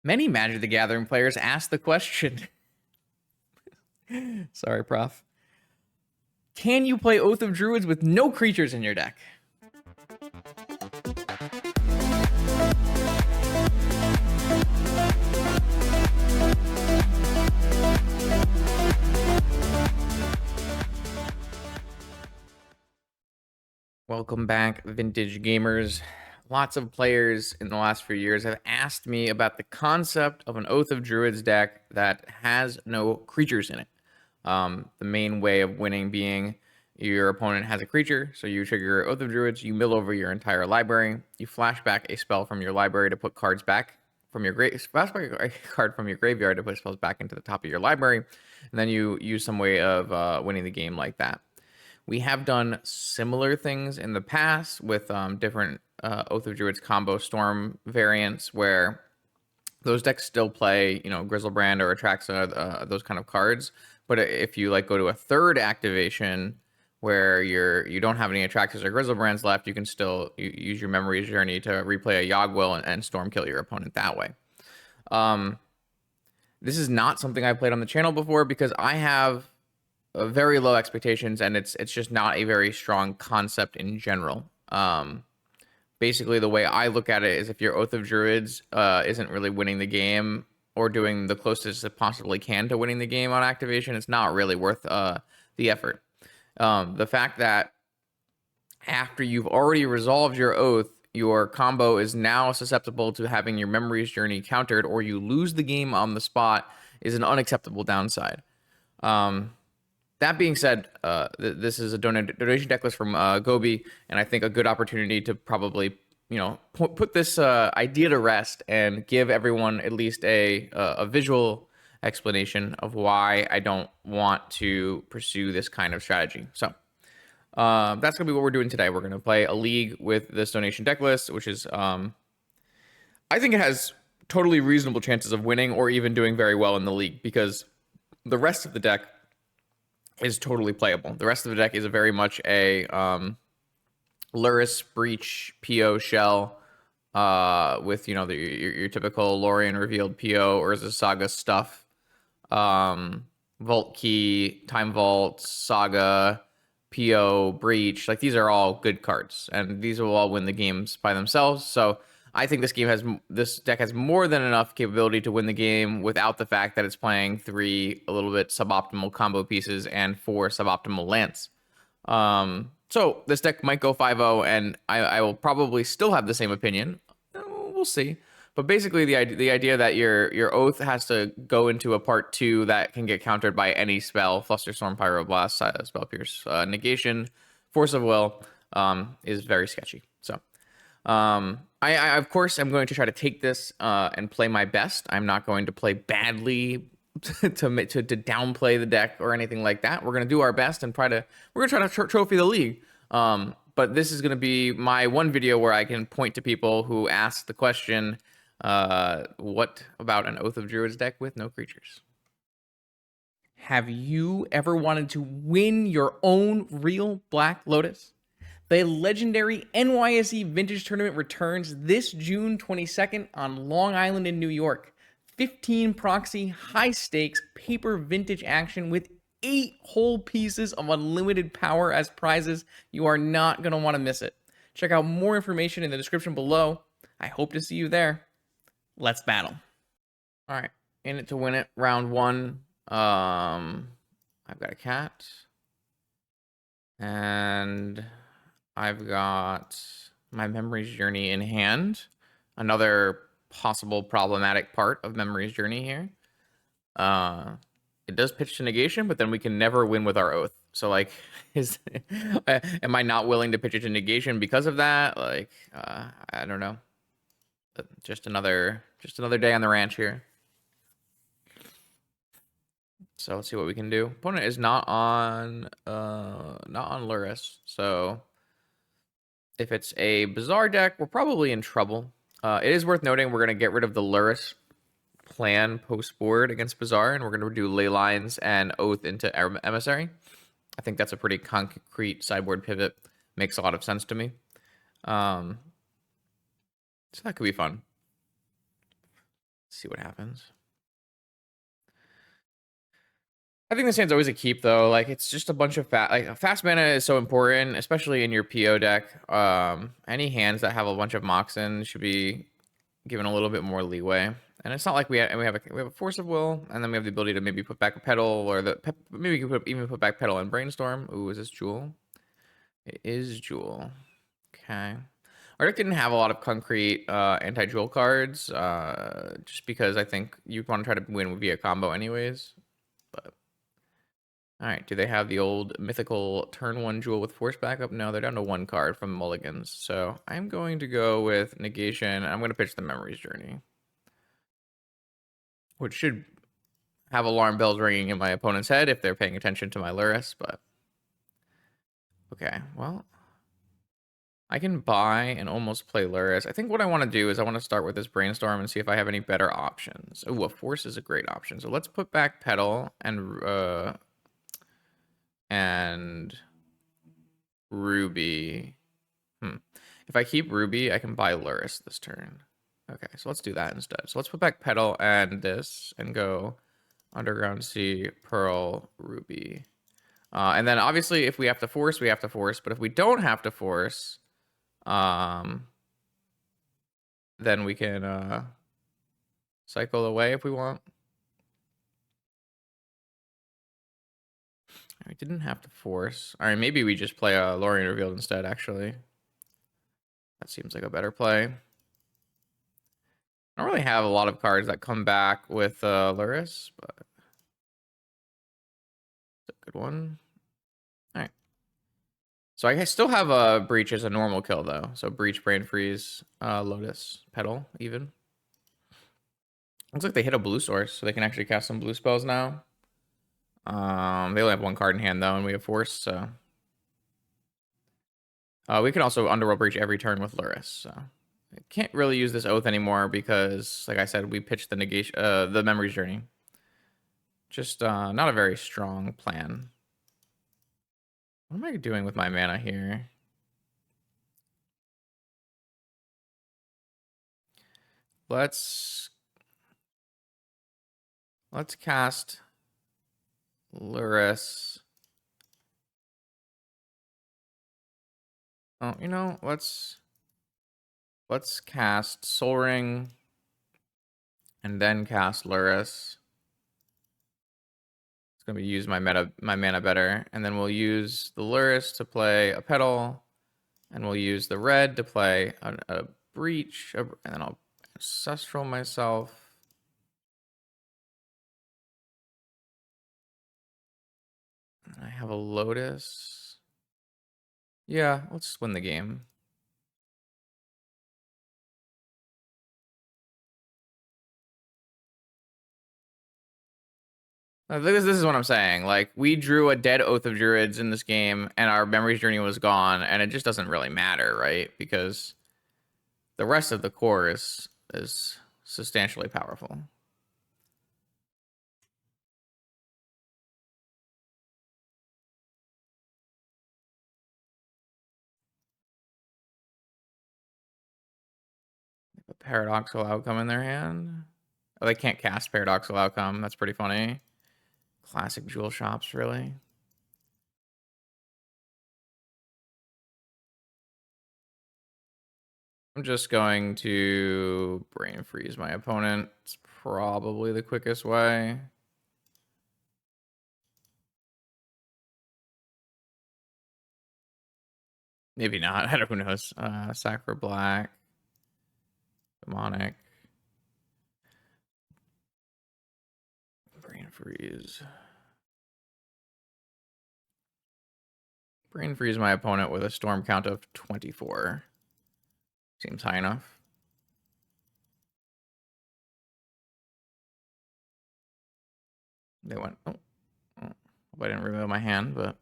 Many Magic the Gathering players ask the question. Sorry, Prof. Can you play Oath of Druids with no creatures in your deck? Welcome back, vintage gamers. Lots of players in the last few years have asked me about the concept of an Oath of Druids deck that has no creatures in it. The main way of winning being your opponent has a creature, so you trigger Oath of Druids, you mill over your entire library, you flash back a spell from your library to put cards back from your flash back a card from your graveyard to put spells back into the top of your library, and then you use some way of winning the game like that. We have done similar things in the past with different Oath of Druids combo Storm variants where those decks still play, Griselbrand or Atraxa, those kind of cards. But if you go to a third activation where you don't have any Atraxas or Griselbrands left, you can still use your Memory's Journey to replay a Yogg-Will and Storm kill your opponent that way. This is not something I played on the channel before because I have very low expectations, and it's just not a very strong concept in general. Basically, the way I look at it is if your Oath of Druids isn't really winning the game or doing the closest it possibly can to winning the game on activation, it's not really worth the effort. The fact that after you've already resolved your Oath, your combo is now susceptible to having your Memory's Journey countered, or you lose the game on the spot, is an unacceptable downside. That being said, this is a donation deck list from Gobi, and I think a good opportunity to probably, put this idea to rest and give everyone at least a visual explanation of why I don't want to pursue this kind of strategy. So that's going to be what we're doing today. We're going to play a league with this donation deck list, which is, I think it has totally reasonable chances of winning or even doing very well in the league because the rest of the deck is totally playable. The rest of the deck is very much a Lurrus Breach PO shell with your typical Lorien revealed PO or Urza Saga stuff. Vault Key, Time Vault, Saga, PO, Breach. These are all good cards, and these will all win the games by themselves. So I think this deck has more than enough capability to win the game without the fact that it's playing 3 a little bit suboptimal combo pieces and 4 suboptimal lands. So this deck might go 5-0, and I will probably still have the same opinion. We'll see. But basically, the idea that your Oath has to go into a part 2 that can get countered by any spell, Flusterstorm, Pyroblast, Spell Pierce, Negation, Force of Will, is very sketchy. So I of course am going to try to take this and play my best. I'm not going to play badly to downplay the deck or anything like that. We're going to do our best and we're going to try to trophy the league. But this is going to be my one video where I can point to people who ask the question, what about an Oath of Druids deck with no creatures? Have you ever wanted to win your own real Black Lotus? The legendary NYSE Vintage Tournament returns this June 22nd on Long Island in New York. 15 proxy, high stakes, paper vintage action with 8 whole pieces of unlimited power as prizes. You are not going to want to miss it. Check out more information in the description below. I hope to see you there. Let's battle. All right, in it to win it, round 1. I've got a cat. And I've got my Memory's Journey in hand. Another possible problematic part of Memory's Journey here. It does pitch to negation, but then we can never win with our Oath. So am I not willing to pitch it to negation because of that? I don't know. Just another day on the ranch here. So let's see what we can do. Opponent is not on Lurrus, so if it's a Bazaar deck, we're probably in trouble. It is worth noting we're going to get rid of the Lurrus plan post-board against Bazaar, and we're going to do Ley Lines and Oath into Emissary. I think that's a pretty concrete sideboard pivot. Makes a lot of sense to me. So that could be fun. See what happens. I think this hand's always a keep though. Like it's just a bunch of fast mana is so important, especially in your PO deck. Any hands that have a bunch of Moxen should be given a little bit more leeway. And it's not like we have a force of will, and then we have the ability to maybe put back a pedal, or maybe we can even put back pedal and brainstorm. Ooh, is this Jewel? It is Jewel. Okay. Our deck didn't have a lot of concrete anti-Jewel cards, just because I think you want to try to win via combo anyways. But all right, do they have the old mythical turn 1 Jewel with force backup? No, they're down to 1 card from Mulligans. So I'm going to go with negation. I'm going to pitch the Memory's Journey, which should have alarm bells ringing in my opponent's head if they're paying attention to my Lurrus, but okay, well, I can buy and almost play Lurrus. I think what I want to do is I want to start with this brainstorm and see if I have any better options. Ooh, a force is a great option. So let's put back pedal and Ruby. If I keep Ruby, I can buy Lurrus this turn. Okay, so let's do that instead. So let's put back pedal and this and go Underground Sea, Pearl, Ruby. And then obviously if we have to force, we have to force. But if we don't have to force, then we can cycle away if we want. We didn't have to force. All right, maybe we just play a Lorien Revealed instead, actually. That seems like a better play. I don't really have a lot of cards that come back with Lurrus, but it's a good one. All right. So I still have a Breach as a normal kill, though. So Breach, Brain Freeze, Lotus, Petal, even. Looks like they hit a blue source, so they can actually cast some blue spells now. They only have 1 card in hand, though, and we have Force, so... we can also Underworld Breach every turn with Lurrus, so... I can't really use this Oath anymore because, like I said, we pitched the negation, the Memory's Journey. Just not a very strong plan. What am I doing with my mana here? Let's cast Lurrus. Oh, you know, let's cast Soul Ring and then cast Lurrus. It's gonna be use my mana better, and then we'll use the Lurrus to play a Petal, and we'll use the red to play a Breach, and then I'll Ancestral myself. I have a Lotus. Yeah, let's win the game. This is what I'm saying. Like, we drew a dead Oath of Druids in this game, and our Memory's Journey was gone, and it just doesn't really matter, right? Because the rest of the core is substantially powerful. A Paradoxical Outcome in their hand. Oh, they can't cast Paradoxical Outcome. That's pretty funny. Classic Jewel Shops, really. I'm just going to Brain Freeze my opponent. It's probably the quickest way. Maybe not. I don't know. Who knows? Sacra Black. Demonic. Brain Freeze. Brain Freeze my opponent with a storm count of 24. Seems high enough. They went, oh, I didn't reveal my hand, but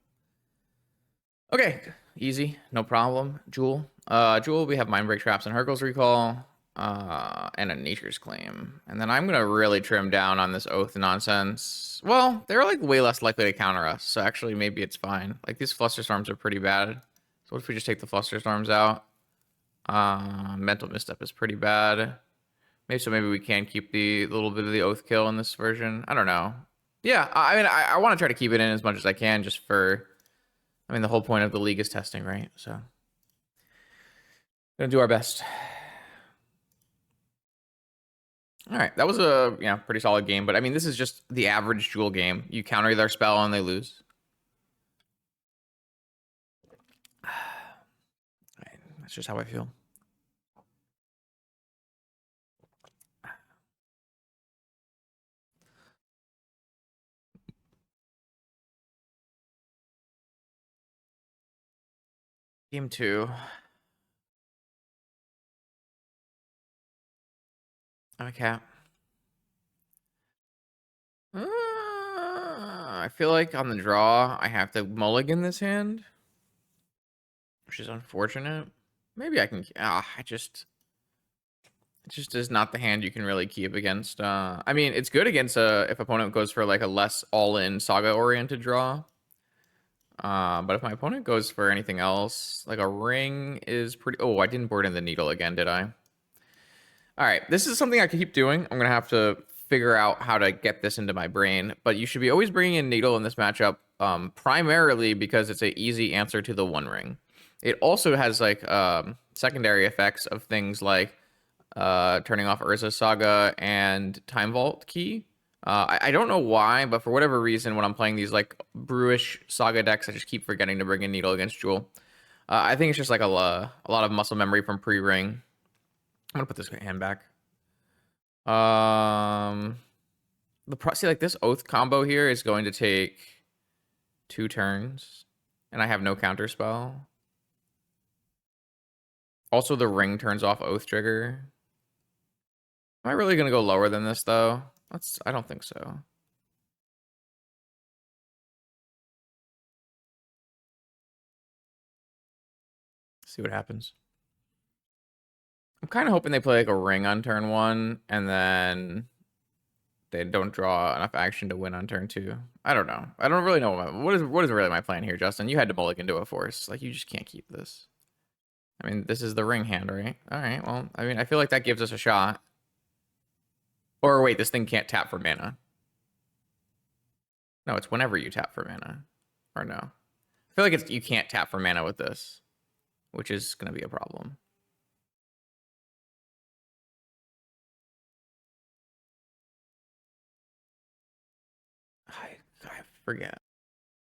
okay, easy, no problem. Jewel, we have Mindbreak Traps and Hurkyl's Recall, and a Nature's Claim, and then I'm gonna really trim down on this Oath nonsense. Well, they're like way less likely to counter us, so actually maybe it's fine. Like these Flusterstorms are pretty bad. So what if we just take the Flusterstorms out? Mental Misstep is pretty bad. Maybe we can keep the little bit of the oath kill in this version. I don't know. Yeah, I mean, I want to try to keep it in as much as I can, just for. I mean, the whole point of the league is testing, right? So, gonna do our best. All right, that was a pretty solid game, but I mean, this is just the average Jewel game. You counter their spell and they lose. Right, that's just how I feel. Game 2. Okay. I feel like on the draw, I have to mulligan this hand, which is unfortunate. Maybe I can. It just is not the hand you can really keep against. I mean, it's good against if opponent goes for like a less all-in saga-oriented draw. But if my opponent goes for anything else, like a ring is pretty. Oh, I didn't board in the needle again, did I? All right, this is something I can keep doing. I'm gonna have to figure out how to get this into my brain. But you should be always bringing in needle in this matchup, primarily because it's an easy answer to the one ring. It also has like secondary effects of things like turning off Urza Saga and Time Vault Key. I don't know why, but for whatever reason, when I'm playing these like brewish Saga decks, I just keep forgetting to bring in needle against Jewel. I think it's just like a lot of muscle memory from pre-ring. I'm gonna put this hand back. See, like this oath combo here is going to take 2 turns, and I have no counter spell. Also, the ring turns off oath trigger. Am I really gonna go lower than this though? I don't think so. See what happens. I'm kind of hoping they play like a ring on turn 1, and then they don't draw enough action to win on turn 2. I don't know. I don't really know what is really my plan here, Justin. You had to mulligan to a force. Like, you just can't keep this. I mean, this is the ring hand, right? All right. Well, I mean, I feel like that gives us a shot. Or wait, this thing can't tap for mana. No, it's whenever you tap for mana. Or no. I feel like you can't tap for mana with this, which is going to be a problem. I forget.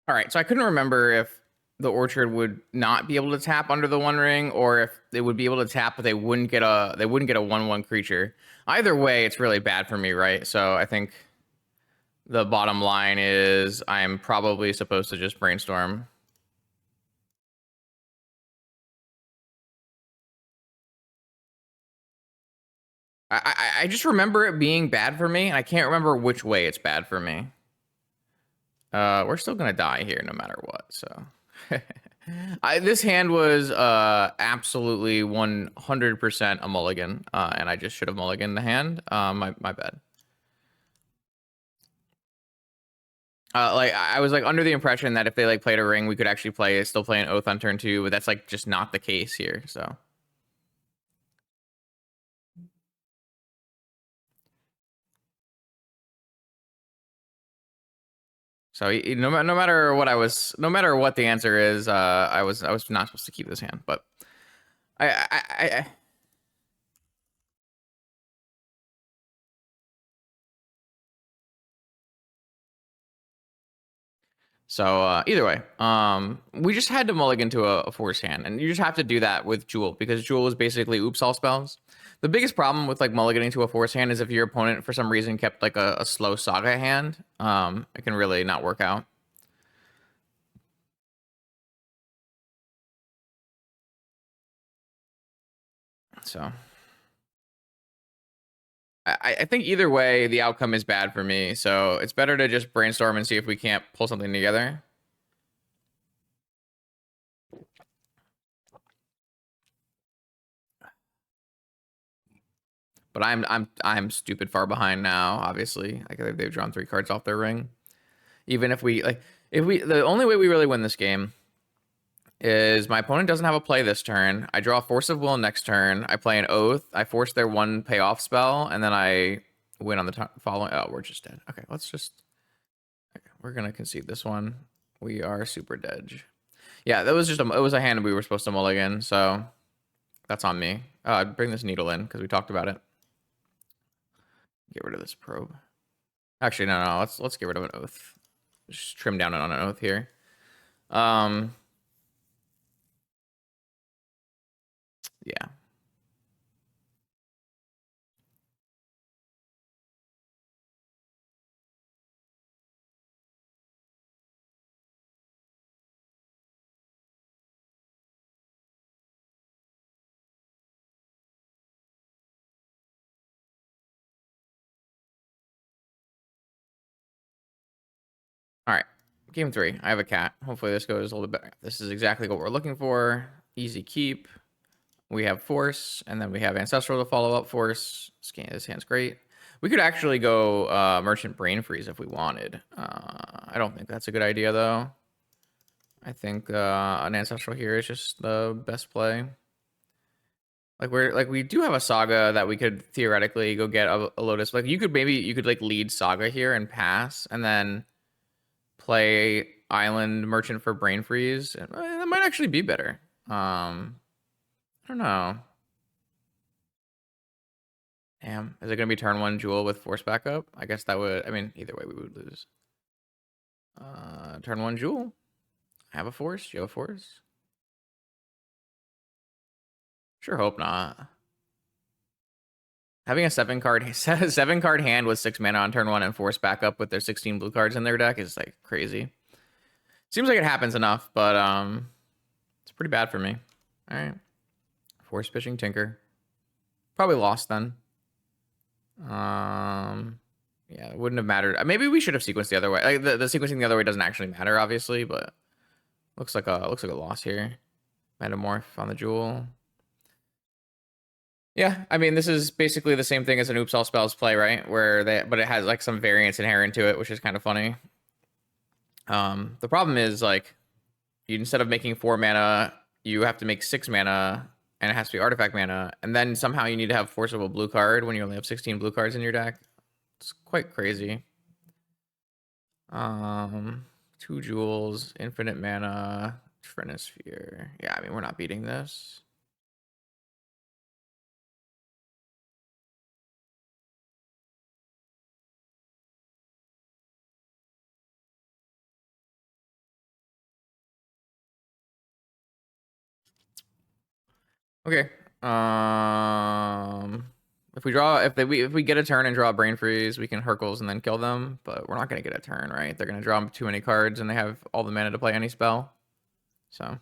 All right, so I couldn't remember if the Orchard would not be able to tap under the one ring, or if they would be able to tap, but they wouldn't get a 1/1 creature. Either way, it's really bad for me, right? So I think the bottom line is I'm probably supposed to just brainstorm. I just remember it being bad for me, and I can't remember which way it's bad for me. We're still gonna die here no matter what, so. This hand was absolutely 100% a mulligan, and I just should have mulliganed the hand. My bad. Like I was like under the impression that if they like played a ring, we could actually still play an oath on turn 2, but that's like just not the case here. So. So no matter what the answer is, I was not supposed to keep this hand, but I so either way, we just had to mulligan to a force hand, and you just have to do that with Jewel because Jewel is basically oops all spells. The biggest problem with like mulliganing to a force hand is if your opponent for some reason kept like a slow saga hand, it can really not work out. So I think either way, the outcome is bad for me. So it's better to just brainstorm and see if we can't pull something together. But I'm stupid far behind now. Obviously, like they've drawn 3 cards off their ring. Even if we the only way we really win this game is my opponent doesn't have a play this turn. I draw Force of Will next turn. I play an Oath. I force their one payoff spell, and then I win on the following. Oh, we're just dead. Okay, let's just. Okay, we're gonna concede this one. We are super dead. Yeah, that was just it was a hand we were supposed to mulligan, so that's on me. I'd bring this needle in because we talked about it. Get rid of this probe. Actually, no. Let's get rid of an Oath. Just trim down on an Oath here. Yeah. All right. Game 3. I have a cat. Hopefully this goes a little bit better. This is exactly what we're looking for. Easy keep. We have Force, and then we have Ancestral to follow up Force. This hand's great. We could actually go Merchant Brain Freeze if we wanted. I don't think that's a good idea, though. I think an Ancestral here is just the best play. We do have a Saga that we could theoretically go get a Lotus. Like you could like lead Saga here and pass, and then play Island Merchant for Brain Freeze. That might actually be better. I don't know. Damn. Is it going to be turn 1 Jewel with Force backup? I guess that would... I mean, either way, we would lose. Turn 1 Jewel. I have a Force. You have a Force? Sure hope not. Having a 7-card hand with 6 mana on turn 1 and Force backup with their 16 blue cards in their deck is, like, crazy. Seems like it happens enough, but it's pretty bad for me. All right. Force pitching Tinker. Probably lost then. Yeah, it wouldn't have mattered. Maybe we should have sequenced the other way. Like the sequencing the other way doesn't actually matter, obviously, but looks like a loss here. Metamorph on the Jewel. Yeah, I mean, this is basically the same thing as an Oops All Spells play, right? But it has like some variance inherent to it, which is kind of funny. The problem is like, instead of making 4 mana, you have to make 6 mana, and it has to be artifact mana, and then somehow you need to have forcible blue card when you only have 16 blue cards in your deck. It's quite crazy. 2 Jewels, infinite mana, Trinisphere. Yeah, I mean, we're not beating this. Okay. If we get a turn and draw a Brain Freeze, we can Hercules and then kill them, but we're not gonna get a turn, right? They're gonna draw too many cards and they have all the mana to play any spell. So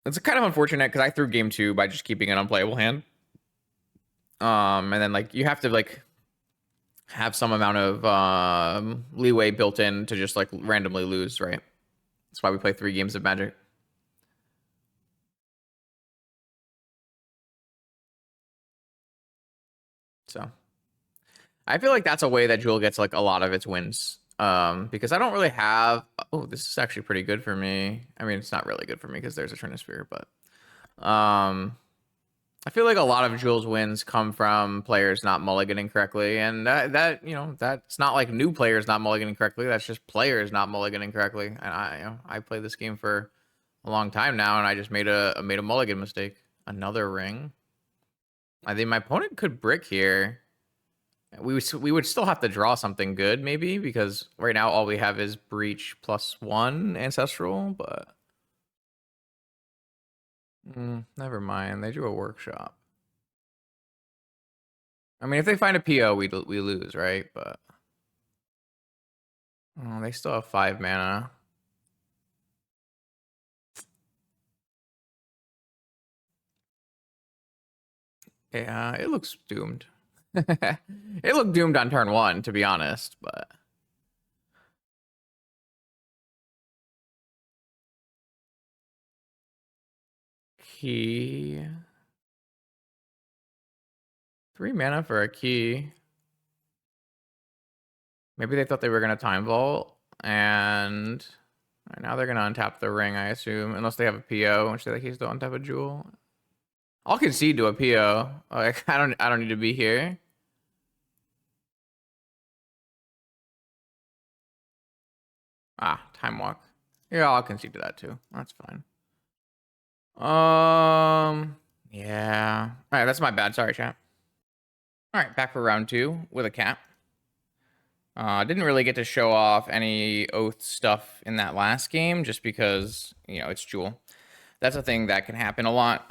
it's kind of unfortunate because I threw game 2 by just keeping an unplayable hand. And then like you have to like have some amount of leeway built in to just like randomly lose, right? That's why we play 3 games of Magic. So I feel like that's a way that Jewel gets like a lot of its wins. Because I don't really have. Oh, this is actually pretty good for me. I mean, it's not really good for me because there's a Trinisphere, but I feel like a lot of Jewel's wins come from players not mulliganing correctly, and that's not like new players not mulliganing correctly. That's just players not mulliganing correctly. And I played this game for a long time now, and I just made a mulligan mistake. Another ring. I think my opponent could brick here. We would still have to draw something good, maybe, because right now all we have is Breach +1 Ancestral, but never mind. They drew a Workshop. I mean, if they find a PO, we lose, right? But they still have 5 mana. Yeah, it looks doomed. It looked doomed on turn 1, to be honest, but key. 3 mana for a key. Maybe they thought they were gonna Time Vault, and All right, now they're gonna untap the ring, I assume, unless they have a PO, which they case don't untap a jewel. I'll concede to a PO. Like I don't need to be here. Ah, time walk. Yeah, I'll concede to that too. That's fine. Yeah. All right, that's my bad. Sorry, chat. All right, back for round 2 with a cap. Didn't really get to show off any oath stuff in that last game just because, you know, it's Jewel. That's a thing that can happen a lot.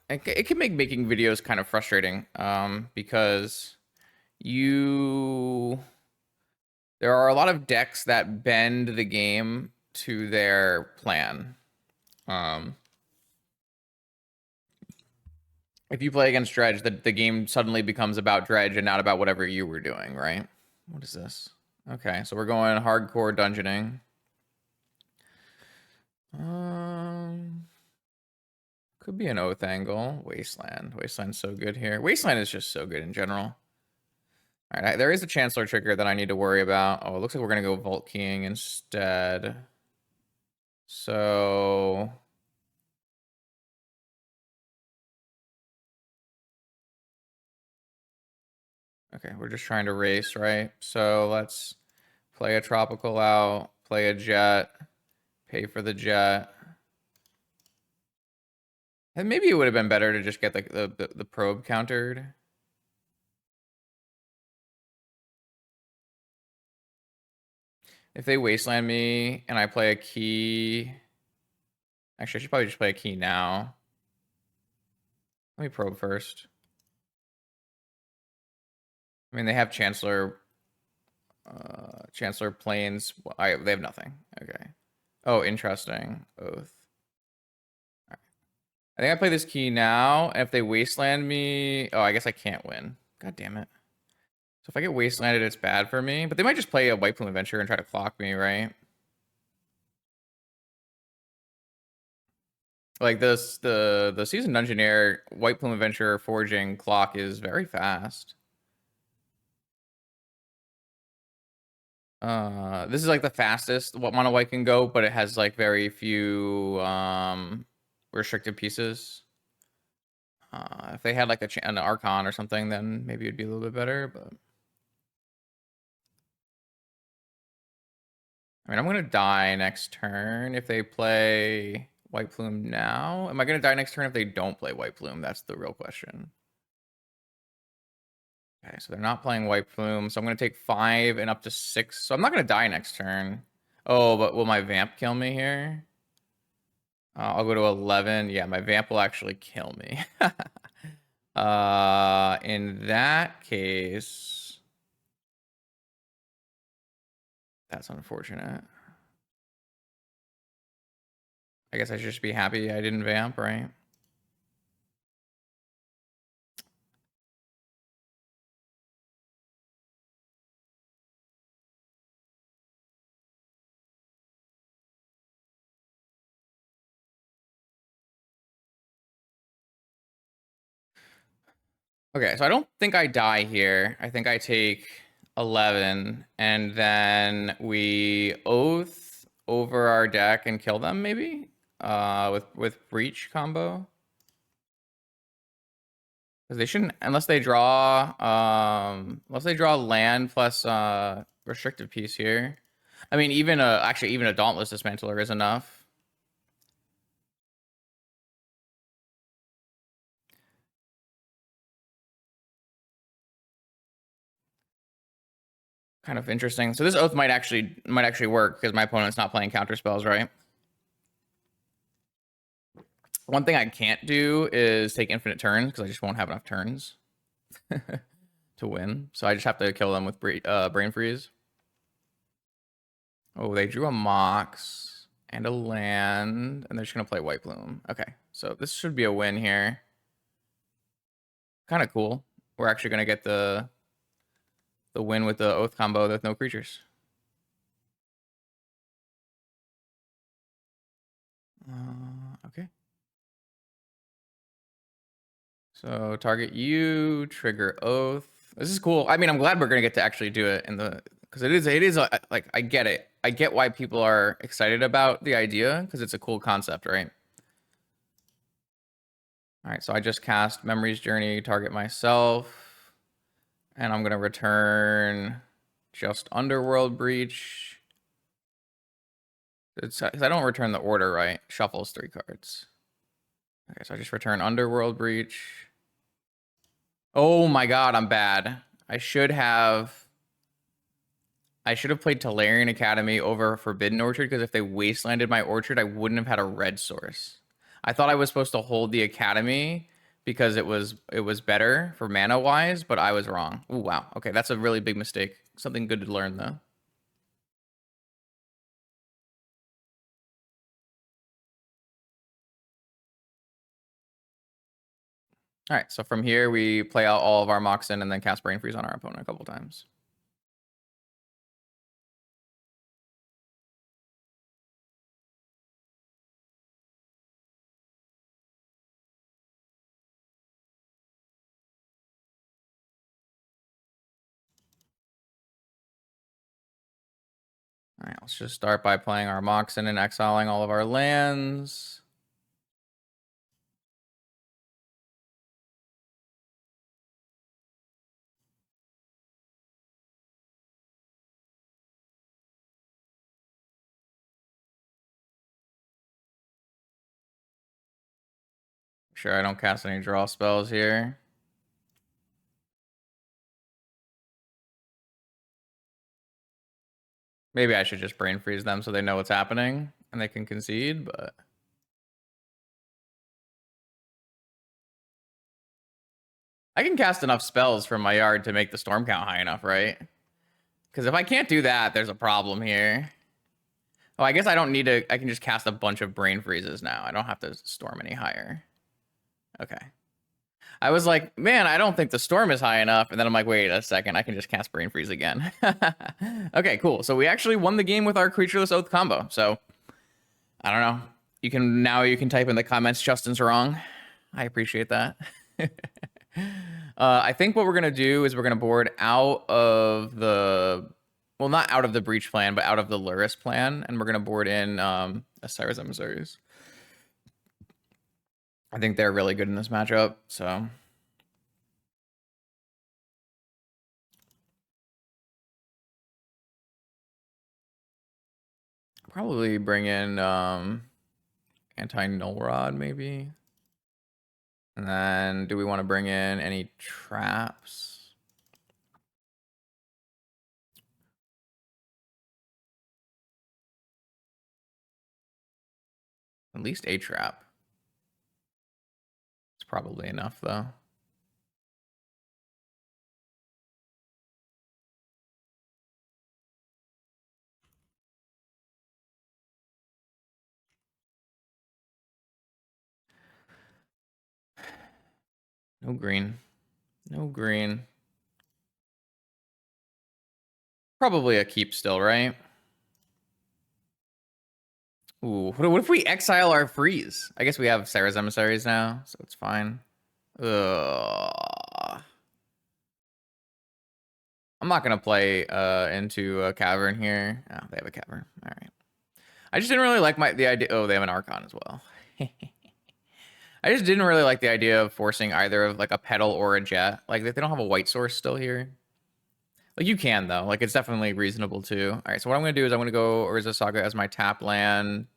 It can make making videos kind of frustrating because there are a lot of decks that bend the game to their plan. If you play against Dredge, the game suddenly becomes about Dredge and not about whatever you were doing, right? What is this? Okay, so we're going hardcore dungeoning. Could be an oath angle. Wasteland. Wasteland's so good here. Wasteland is just so good in general. All right, there is a Chancellor trigger that I need to worry about. Oh, it looks like we're going to go Vault Keying instead. So... Okay, we're just trying to race, right? So let's play a Tropical out, play a Jet, pay for the Jet. And maybe it would have been better to just get the probe countered. If they wasteland me and I play a key... Actually, I should probably just play a key now. Let me probe first. I mean, they have Chancellor... Chancellor Plains. They have nothing. Okay. Oh, interesting. Oath. Right. I think I play this key now, and if they wasteland me... Oh, I guess I can't win. God damn it. So if I get wastelanded, it's bad for me. But they might just play a White Plume Adventure and try to clock me, right? Like this, the Seasoned Dungeoneer White Plume Adventure forging clock is very fast. This is like the fastest what Mono White can go, but it has like very few restricted pieces. If they had like an Archon or something, then maybe it'd be a little bit better. But I mean, I'm gonna die next turn if they play White Plume now. Am I gonna die next turn if they don't play White Plume? That's the real question. Okay, so they're not playing White Plume, so I'm gonna take 5 and up to 6. So I'm not gonna die next turn. Oh, but will my Vamp kill me here? I'll go to 11. Yeah, my Vamp will actually kill me. In that case, that's unfortunate. I guess I should just be happy I didn't Vamp, right? Okay, so I don't think I die here. I think I take 11, and then we Oath over our deck and kill them, maybe? With Breach combo. Because they shouldn't, unless they draw land plus restrictive piece here. I mean, actually even a Dauntless Dismantler is enough. Kind of interesting. So this Oath might actually work because my opponent's not playing counter spells, right? One thing I can't do is take infinite turns because I just won't have enough turns to win. So I just have to kill them with Brain Freeze. Oh, they drew a Mox and a land, and they're just gonna play White Plume. Okay, so this should be a win here. Kind of cool. We're actually gonna get the win with the Oath combo with no creatures. Okay. So target you, trigger Oath. This is cool. I mean, I'm glad we're gonna get to actually do it in the because it is like I get it. I get why people are excited about the idea because it's a cool concept, right? All right, so I just cast Memory's Journey, target myself, and I'm gonna return just Underworld Breach. It's because I don't return the order, right? Shuffles 3 cards. Okay, so I just return Underworld Breach. Oh my god, I'm bad. I should have played Tolarian Academy over Forbidden Orchard, because if they wastelanded my Orchard, I wouldn't have had a red source. I thought I was supposed to hold the Academy because it was better for mana wise, but I was wrong. Oh wow. Okay, that's a really big mistake. Something good to learn though. All right, so from here we play out all of our Moxen and then cast Brain Freeze on our opponent a couple times. All right, let's just start by playing our Moxen and exiling all of our lands. Sure, I don't cast any draw spells here. Maybe I should just Brain Freeze them so they know what's happening and they can concede, but I can cast enough spells from my yard to make the storm count high enough, right? Because if I can't do that, there's a problem here. Oh, I guess I don't need to. I can just cast a bunch of Brain Freezes now. I don't have to storm any higher. Okay. I was like, man, I don't think the storm is high enough. And then I'm like, wait a second. I can just cast Brain Freeze again. Okay, cool. So we actually won the game with our Creatureless Oath combo. So I don't know. You can type in the comments, Justin's wrong. I appreciate that. I think what we're gonna do is we're gonna board out of the, well, not out of the Breach plan, but out of the Lurrus plan, and we're gonna board in Osiris Emissaries. I think they're really good in this matchup, so. Probably bring in anti-null rod, maybe. And then do we want to bring in any traps? At least a trap. It's probably enough though. No green. No green. Probably a keep still, right? Ooh, what if we exile our freeze? I guess we have Sarah's Emissaries now, so it's fine. Ugh. I'm not gonna play into a cavern here. Oh, they have a cavern. All right. I just didn't really like the idea. Oh, they have an Archon as well. I just didn't really like the idea of forcing either of like a Petal or a Jet. Like they don't have a white source still here. Like you can though. Like it's definitely reasonable too. All right. So what I'm gonna do is I'm gonna go Lurrus Saga as my tap land,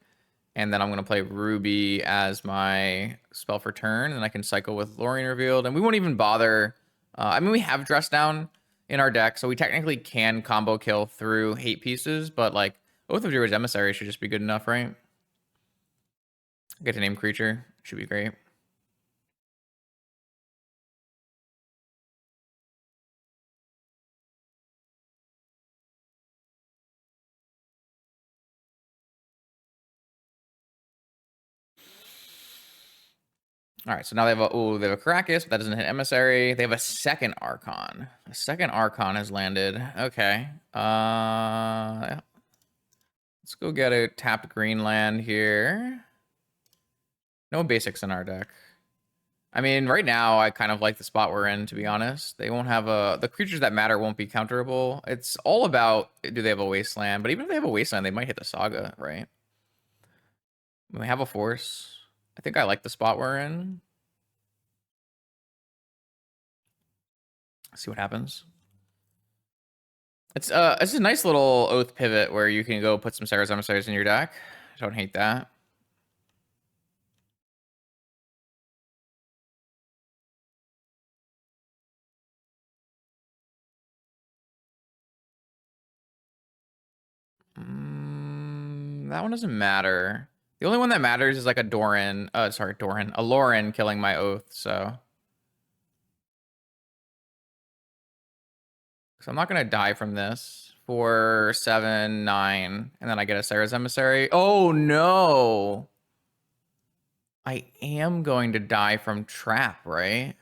and then I'm gonna play Ruby as my spell for turn, and I can cycle with Lorien Revealed, and we won't even bother. I mean, we have Dress Down in our deck, so we technically can combo kill through hate pieces, but like Oath of Druid's Emissary should just be good enough, right? Get to name creature. Should be great. All right, so now they have a Caracas, but that doesn't hit Emissary. They have a second Archon. A second Archon has landed. Okay. Let's go get a tapped green land here. No basics in our deck. I mean, right now I kind of like the spot we're in, to be honest. They won't have the creatures that matter won't be counterable. It's all about, do they have a wasteland? But even if they have a wasteland, they might hit the saga, right? We have a force. I think I like the spot we're in. See what happens. It's a nice little Oath pivot where you can go put some Sarah's Emissaries in your deck. I don't hate that. That one doesn't matter. The only one that matters is like a Doran. Sorry, Doran. A Lauren killing my Oath, so. So I'm not gonna die from this. 4, 7, 9. And then I get a Sarah's Emissary. Oh no! I am going to die from Trap, right?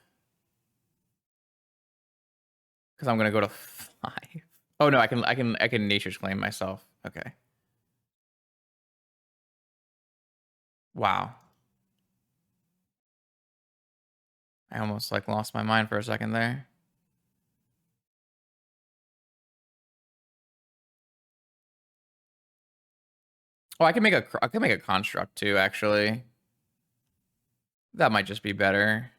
Because I'm gonna go to 5. Oh no, I can Nature's Claim myself. Okay. Wow. I almost like lost my mind for a second there. Oh, I can make a construct too, actually. That might just be better.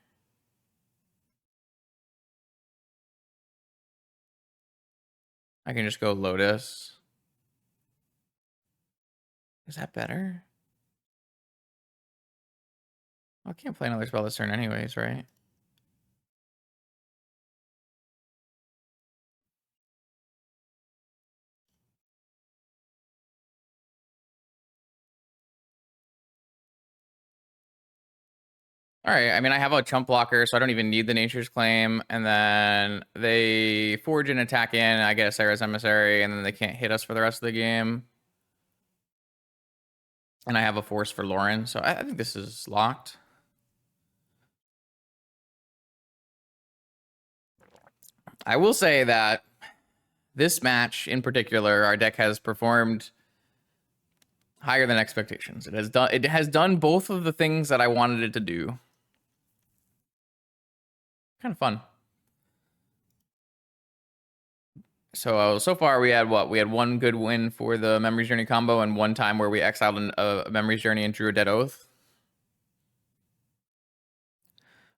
I can just go Lotus. Is that better? I can't play another spell this turn anyways, right? All right, I mean, I have a chump blocker, so I don't even need the Nature's Claim. And then they forge an attack in, I get a Sarah's Emissary, and then they can't hit us for the rest of the game. And I have a force for Lauren, so I think this is locked. I will say that this match in particular, our deck has performed higher than expectations. It has done both of the things that I wanted it to do. Kind of fun. So far we had what? We had one good win for the Memories Journey combo and one time where we exiled a Memories Journey and drew a Dead Oath.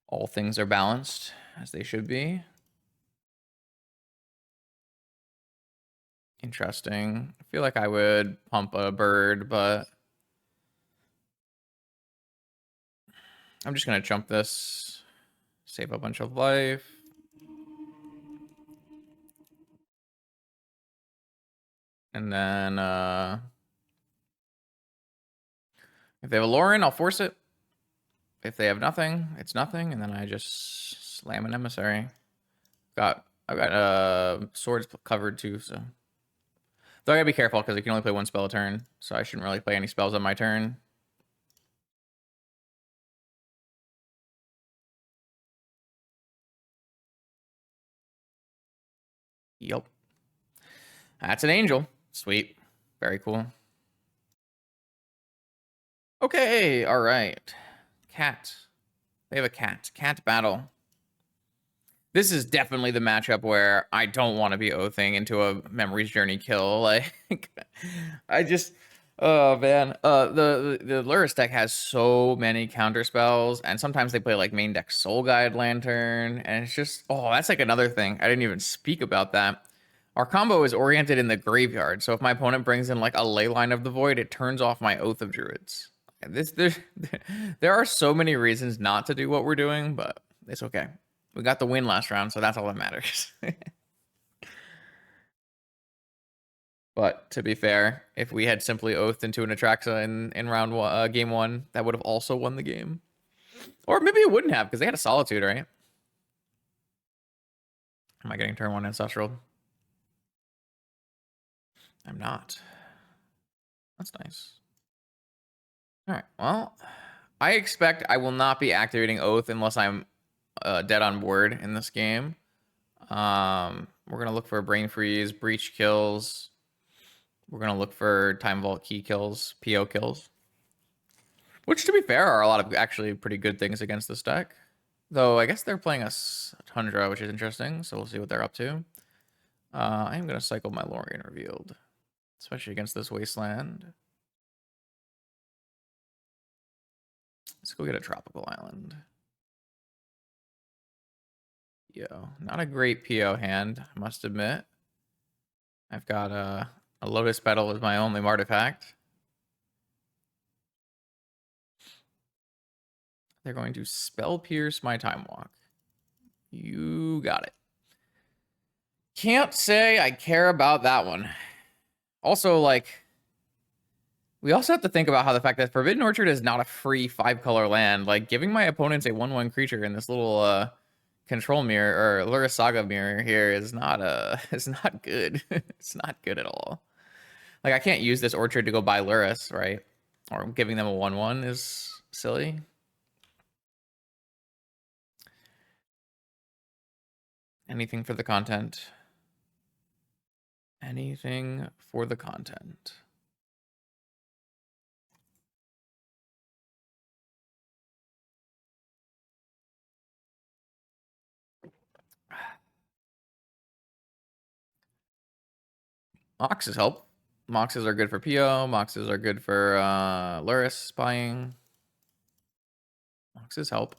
All things are balanced, as they should be. Interesting. I feel like I would pump a bird, but I'm just going to jump this, save a bunch of life. And then if they have a Lauren, I'll force it. If they have nothing, it's nothing, and then I just slam an Emissary. I've got swords covered too, so. Though I gotta be careful because I can only play one spell a turn, so I shouldn't really play any spells on my turn. Yep. That's an angel. Sweet. Very cool. Okay, all right. Cat. They have a cat. Cat battle. This is definitely the matchup where I don't want to be oathing into a Memories Journey kill. Like, I just, oh man. The Lurrus deck has so many counter spells, and sometimes they play like main deck Soul Guide Lantern, and it's just, oh, that's like another thing. I didn't even speak about that. Our combo is oriented in the graveyard, so if my opponent brings in like a Leyline of the Void, it turns off my Oath of Druids. And there are so many reasons not to do what we're doing, but it's okay. We got the win last round, so that's all that matters. But to be fair, if we had simply oathed into an Atraxa in round one, game 1, that would have also won the game. Or maybe it wouldn't have, because they had a Solitude, right? Am I getting turn 1 Ancestral? I'm not. That's nice. All right, well, I expect I will not be activating Oath unless I'm dead on board in this game. We're going to look for Brain Freeze, Breach kills. We're going to look for Time Vault key kills, PO kills. Which, to be fair, are a lot of actually pretty good things against this deck. Though I guess they're playing a Tundra, which is interesting, so we'll see what they're up to. I am going to cycle my Lorien Revealed, especially against this Wasteland. Let's go get a Tropical Island. Yo, not a great PO hand, I must admit. I've got a Lotus Petal as my only artifact. They're going to Spell Pierce my Time Walk. You got it. Can't say I care about that one. Also, like, we also have to think about how the fact that Forbidden Orchard is not a free 5-color land. Like, giving my opponents a 1/1 creature in this little control mirror or Lurrus Saga mirror here is not it's not good. It's not good at all. Like, I can't use this Orchard to go buy Lurrus, right? Or giving them a 1/1 is silly. Anything for the content. Anything for the content. Moxes help. Moxes are good for PO. Moxes are good for Lurrus buying. Moxes help.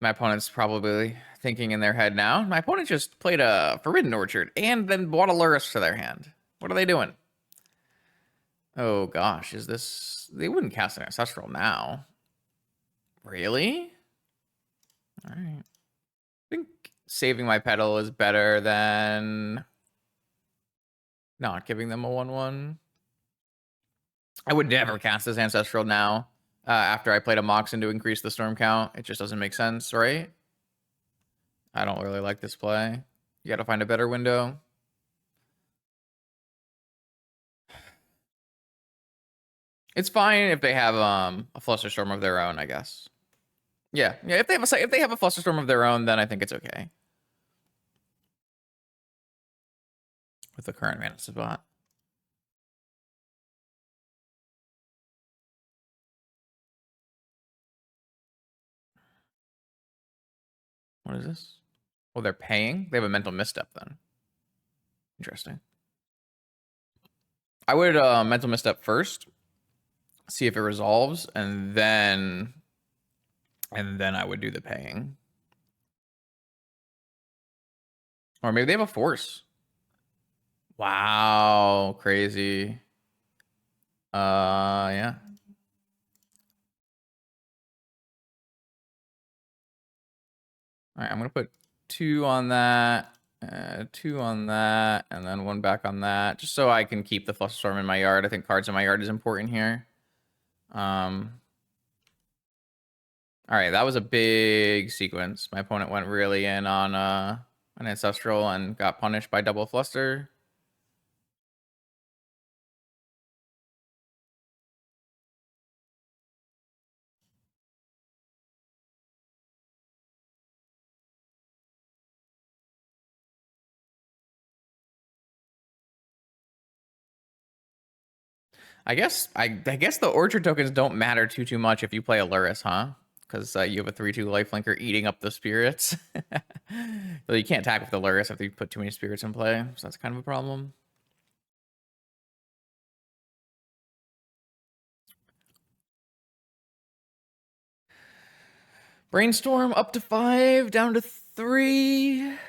My opponent's probably thinking in their head now, my opponent just played a Forbidden Orchard and then bought a Lurrus to their hand. What are they doing? Oh gosh, is this... They wouldn't cast an Ancestral now. Really? Alright. I think saving my Petal is better than not giving them a 1/1. I would never cast this Ancestral now after I played a Moxen to increase the Storm count. It just doesn't make sense, right? I don't really like this play. You gotta find a better window. It's fine if they have a Flusterstorm of their own, I guess. Yeah. If they have a Flusterstorm of their own, then I think it's okay. With the current mana spot. What is this? Oh, they're paying? They have a mental misstep then. Interesting. I would mental misstep first, see if it resolves, and then I would do the paying. Or maybe they have a force. Wow, crazy. Yeah. All right, I'm gonna put 2 on that, 2 on that, and then 1 back on that, just so I can keep the Flusterstorm in my yard. I think cards in my yard is important here. All right, that was a big sequence. My opponent went really in on an Ancestral and got punished by double Fluster. I guess the Orchard tokens don't matter too much if you play a Lurrus, huh? Because you have a 3/2 lifelinker eating up the spirits. So you can't attack with the Lurrus if you put too many spirits in play. So that's kind of a problem. Brainstorm up to 5, down to 3.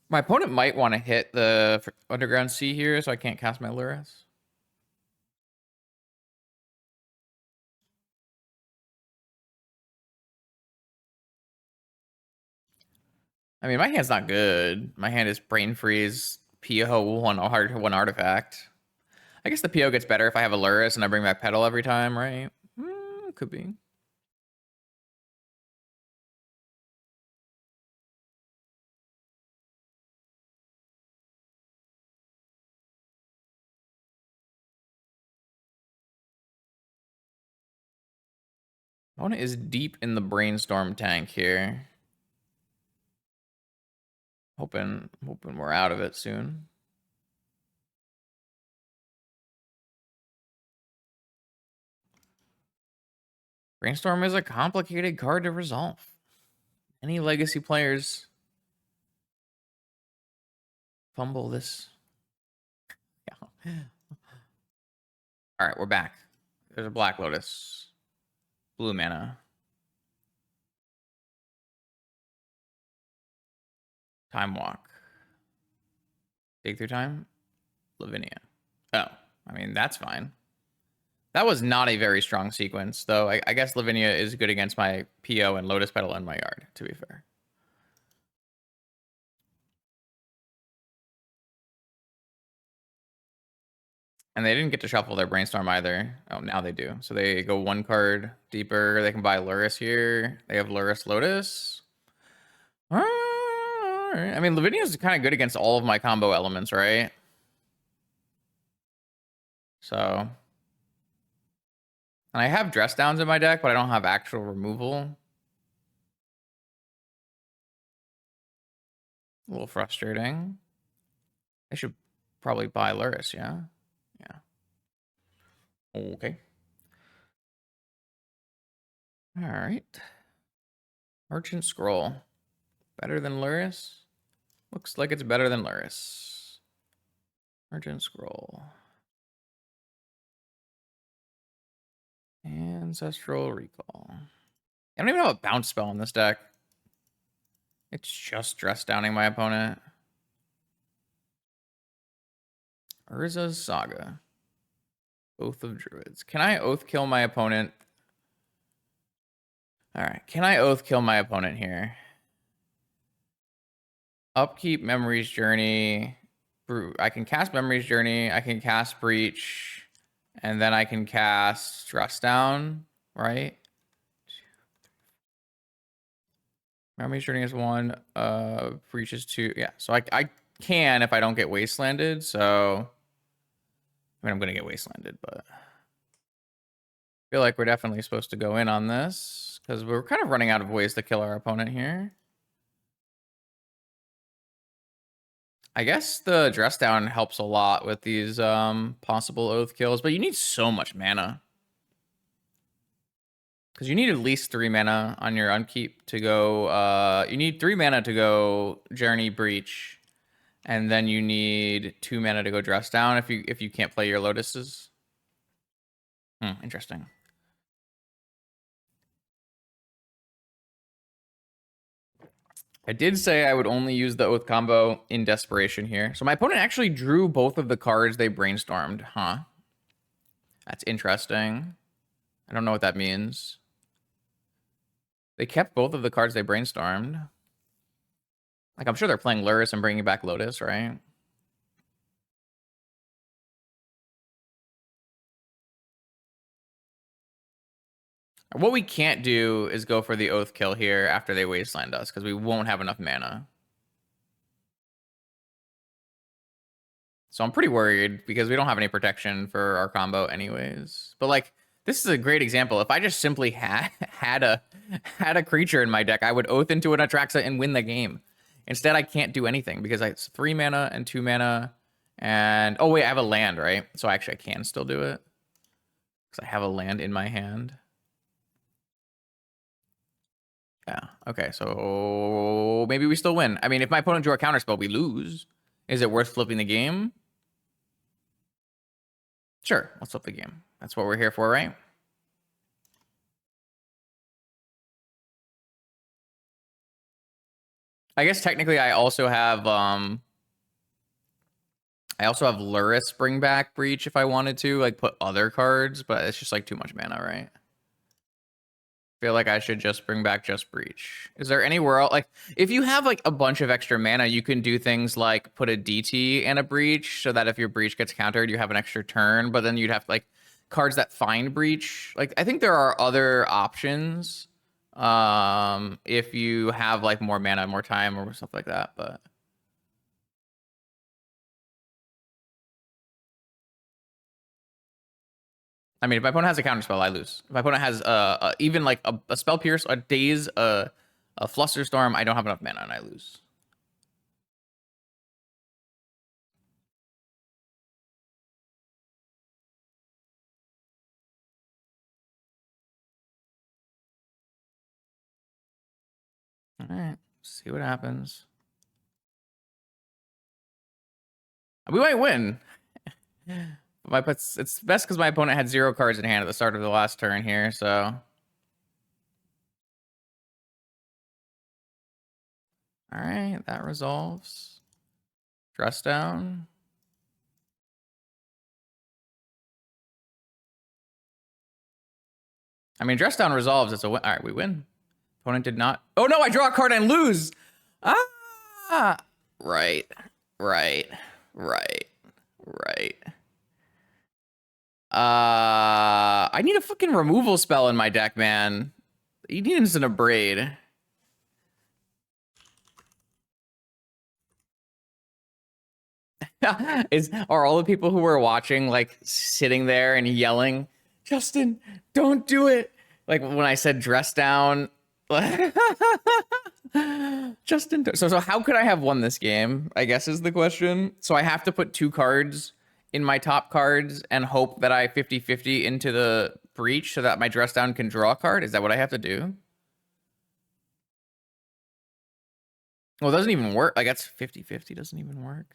My opponent might want to hit the Underground Sea here, so I can't cast my Lurrus. I mean, my hand's not good. My hand is Brain Freeze, PO, one artifact. I guess the PO gets better if I have a Lurrus and I bring back Petal every time, right? Could be. Opponent is deep in the Brainstorm tank here. Hoping we're out of it soon. Brainstorm is a complicated card to resolve. Any legacy players fumble this? Yeah. All right, we're back. There's a Black Lotus. Blue mana. Time Walk. Dig Through Time. Lavinia. Oh, I mean, that's fine. That was not a very strong sequence, though. I guess Lavinia is good against my PO and Lotus Petal in my yard, to be fair. And they didn't get to shuffle their Brainstorm either. Oh, now they do. So they go one card deeper. They can buy Lurrus here. They have Lurrus Lotus. I mean, Lavinia is kind of good against all of my combo elements, right? So, and I have dress downs in my deck, but I don't have actual removal. A little frustrating. I should probably buy Lurrus, yeah? Yeah. Okay. All right. Merchant Scroll. Better than Lurrus? Looks like it's better than Lurrus. Merchant Scroll. Ancestral Recall. I don't even have a bounce spell in this deck. It's just dress downing my opponent. Urza's Saga. Oath of Druids. Can I oath kill my opponent? All right. Can I oath kill my opponent here? Upkeep, Memory's Journey. I can cast Memory's Journey. I can cast Breach. And then I can cast Dress Down, right? Memory's Journey is 1. Breach is 2. Yeah, so I can if I don't get Wastelanded. So, I mean, I'm going to get Wastelanded, but I feel like we're definitely supposed to go in on this because we're kind of running out of ways to kill our opponent here. I guess the dress down helps a lot with these possible oath kills, but you need so much mana. Because you need at least 3 mana on your upkeep to go. You need 3 mana to go Journey Breach, and then you need 2 mana to go dress down if you can't play your Lotuses. Interesting. I did say I would only use the Oath combo in desperation here. So my opponent actually drew both of the cards they brainstormed. Huh. That's interesting. I don't know what that means. They kept both of the cards they brainstormed. Like, I'm sure they're playing Lurrus and bringing back Lotus, right? What we can't do is go for the Oath kill here after they wasteland us, because we won't have enough mana. So I'm pretty worried because we don't have any protection for our combo anyways. But like, this is a great example. If I just simply had a creature in my deck, I would Oath into an Atraxa and win the game. Instead, I can't do anything because it's 3 mana and 2 mana. And oh wait, I have a land, right? So actually I can still do it. Because I have a land in my hand. Yeah. Okay, so maybe we still win. I mean, if my opponent drew a counterspell, we lose. Is it worth flipping the game? Sure, let's flip the game. That's what we're here for, right? I guess technically I also have Lurrus bring back Breach if I wanted to, like put other cards, but it's just like too much mana, right? Feel like I should just bring back just Breach. Is there anywhere else? Like, if you have like a bunch of extra mana, you can do things like put a DT and a Breach so that if your Breach gets countered, you have an extra turn, but then you'd have like cards that find Breach. Like, I think there are other options if you have like more mana, more time or stuff like that, but I mean, if my opponent has a counterspell, I lose. If my opponent has even like a Spell Pierce, a Daze, a Flusterstorm, I don't have enough mana and I lose. All right, see what happens. We might win. It's best because my opponent had 0 cards in hand at the start of the last turn here, so. All right, that resolves. Dress down. I mean, dress down resolves. It's a win. All right, we win. Opponent did not. Oh no, I draw a card and lose. Ah, right. I need a fucking removal spell in my deck, man. He needs an abrade. Are all the people who were watching like sitting there and yelling, Justin, don't do it? Like when I said dress down. Justin, so how could I have won this game, I guess is the question. So I have to put 2 cards in my top cards and hope that I 50-50 into the breach so that my dress down can draw a card? Is that what I have to do? Well, it doesn't even work. Like that's 50-50 doesn't even work.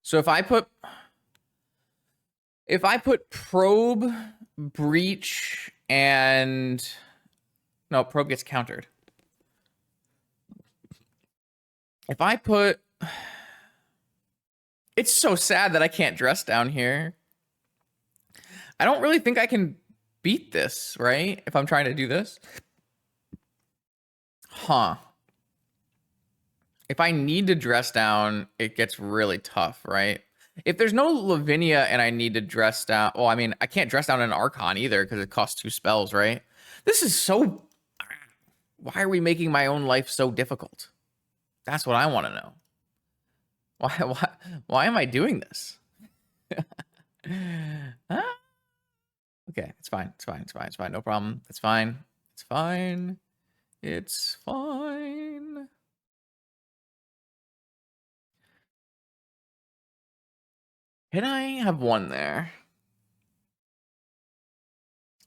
So if I put probe, breach, and no, probe gets countered. If I put, it's so sad that I can't dress down here. I don't really think I can beat this, right? If I'm trying to do this. Huh. If I need to dress down, it gets really tough, right? If there's no Lavinia and I need to dress down, well, I mean, I can't dress down an Archon either because it costs 2 spells, right? This is so... Why are we making my own life so difficult? That's what I want to know. Why am I doing this? Huh? Okay, it's fine. It's fine. It's fine. It's fine. No problem. It's fine. It's fine. It's fine. Can I have 1 there?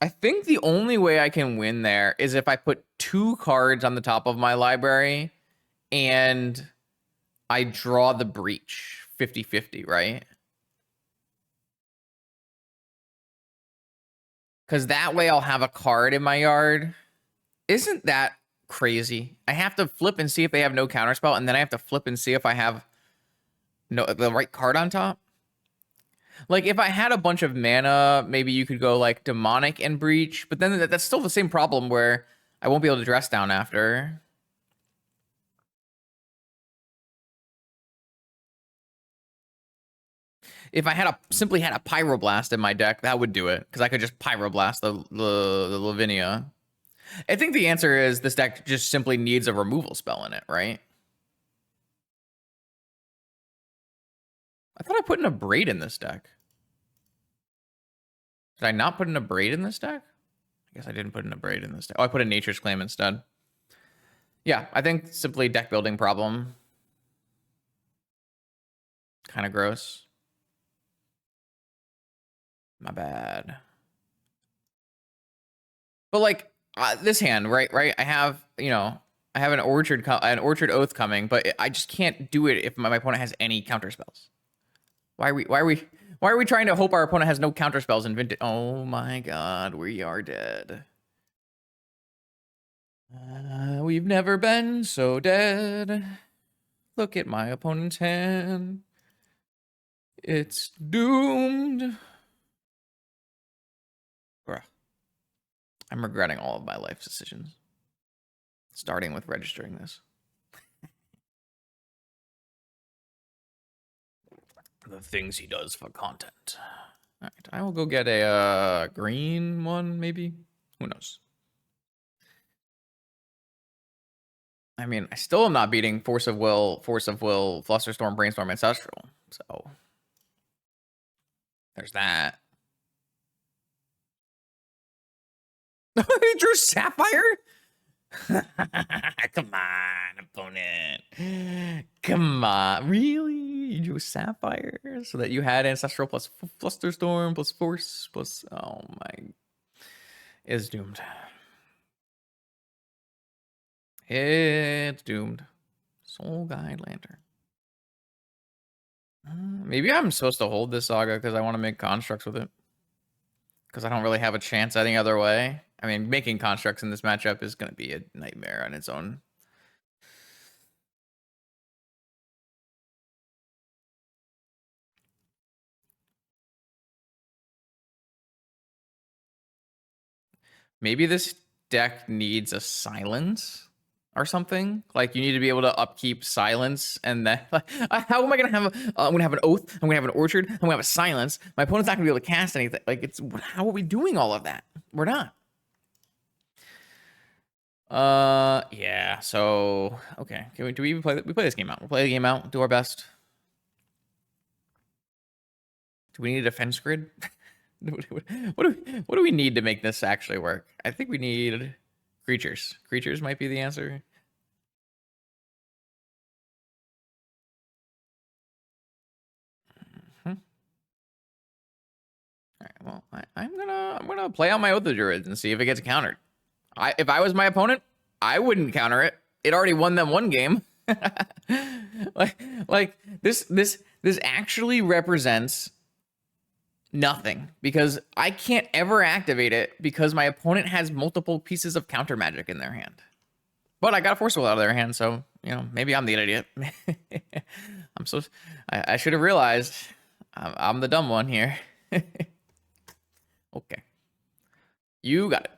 I think the only way I can win there is if I put 2 cards on the top of my library and I draw the breach 50-50, right? Because that way I'll have a card in my yard. Isn't that crazy? I have to flip and see if they have no counterspell, and then I have to flip and see if I have the right card on top. Like, if I had a bunch of mana, maybe you could go, like, Demonic and Breach, but then that's still the same problem where I won't be able to dress down after. If I simply had a Pyroblast in my deck, that would do it, because I could just Pyroblast the Lavinia. I think the answer is this deck just simply needs a removal spell in it, right? I thought I put in a Braid in this deck. Did I not put in a Braid in this deck? I guess I didn't put in a Braid in this deck. Oh, I put in Nature's Claim instead. Yeah, I think simply deck building problem. Kind of gross. My bad. But like this hand, right? I have, I have an Orchard Oath coming, but I just can't do it if my opponent has any counter spells. Why are we trying to hope our opponent has no counter spells in Vintage? Oh my god, we are dead. We've never been so dead. Look at my opponent's hand. It's doomed. Bruh. I'm regretting all of my life decisions. Starting with registering this. The things he does for content. All right, I will go get a green one, maybe. Who knows? I mean, I still am not beating Force of Will, Flusterstorm, Brainstorm, Ancestral. So there's that. He drew Sapphire? Come on, opponent. Come on. Really? You drew Sapphire so that you had Ancestral plus Flusterstorm plus Force plus... Oh my... Is doomed. It's doomed. Soul Guide Lantern. Maybe I'm supposed to hold this Saga because I want to make constructs with it. Because I don't really have a chance any other way. I mean, making constructs in this matchup is going to be a nightmare on its own. Maybe this deck needs a silence or something. Like you need to be able to upkeep silence, and then how am I gonna have? I'm gonna have an oath. I'm gonna have an orchard. I'm gonna have a silence. My opponent's not gonna be able to cast anything. Like it's how are we doing all of that? We're not. Yeah. So okay. Do we even play? We play this game out. We'll play the game out. Do our best. Do we need a defense grid? What do we need to make this actually work? I think we need creatures. Creatures might be the answer. All right. Well, I'm gonna play on my Oath of Druids and see if it gets countered. If I was my opponent, I wouldn't counter it. It already won them one game. like this actually represents nothing because I can't ever activate it because my opponent has multiple pieces of counter magic in their hand. But I got a Force Will out of their hand, so you know maybe I'm the idiot. I should have realized I'm the dumb one here. Okay, you got it.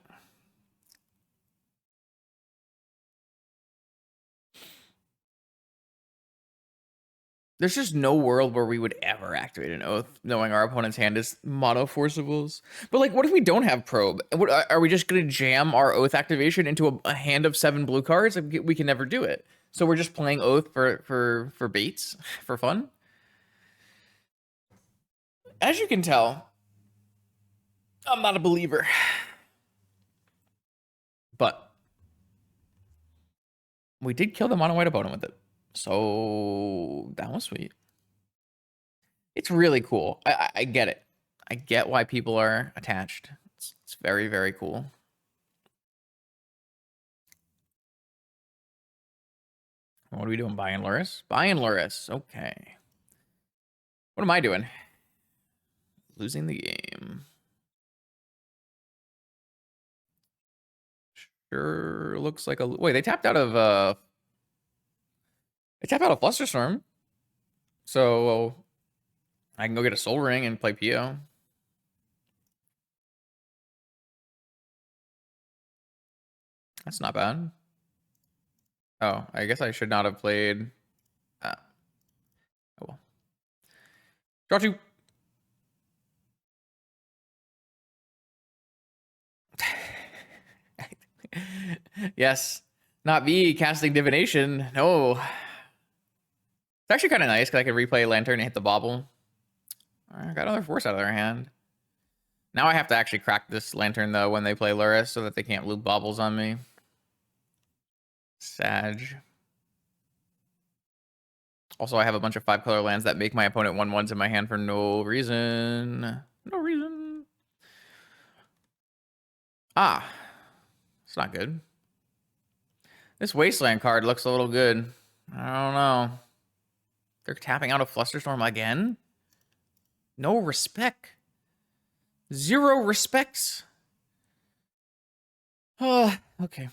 There's just no world where we would ever activate an oath knowing our opponent's hand is mono forcibles. But like, what if we don't have probe? Are we just gonna jam our oath activation into a hand of 7 blue cards? Like, we can never do it. So we're just playing oath for baits, for fun. As you can tell, I'm not a believer. But we did kill the mono white opponent with it. So that was sweet. It's really cool. I get it. I get why people are attached. It's very, very cool. What are we doing? Buying Lurrus? Buying Lurrus. Okay. What am I doing? Losing the game. Sure looks like a... Wait, they tapped out of... They tapped out of Flusterstorm. So I can go get a Soul Ring and play PO. That's not bad. Oh, I guess I should not have played... Oh well. Draw 2. Yes. Not me casting Divination. No. It's actually kind of nice because I could replay Lantern and hit the bobble. I got another Force out of their hand. Now I have to actually crack this Lantern, though, when they play Lurrus so that they can't loop bobbles on me. Sag. Also, I have a bunch of 5-color lands that make my opponent 1/1s in my hand for no reason. No reason. Ah. It's not good. This Wasteland card looks a little good. I don't know. They're tapping out a Flusterstorm again? No respect. 0 respects. Okay.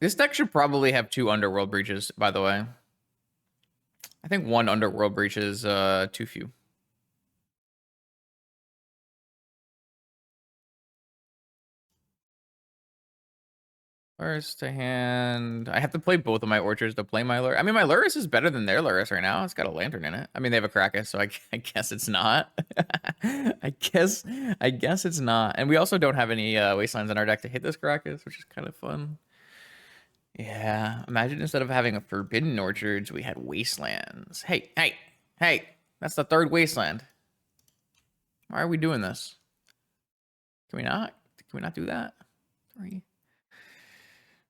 This deck should probably have 2 Underworld Breaches, by the way. I think 1 Underworld Breach is too few. First to hand. I have to play both of my Orchards to play my Lurrus. I mean, my Lurrus is better than their Lurrus right now. It's got a Lantern in it. I mean, they have a Krakus, so I guess it's not. I guess it's not. And we also don't have any Wastelands in our deck to hit this Krakus, which is kind of fun. Yeah, imagine instead of having a Forbidden Orchards, we had Wastelands. Hey, that's the 3rd Wasteland. Why are we doing this? Can we not? Can we not do that? 3.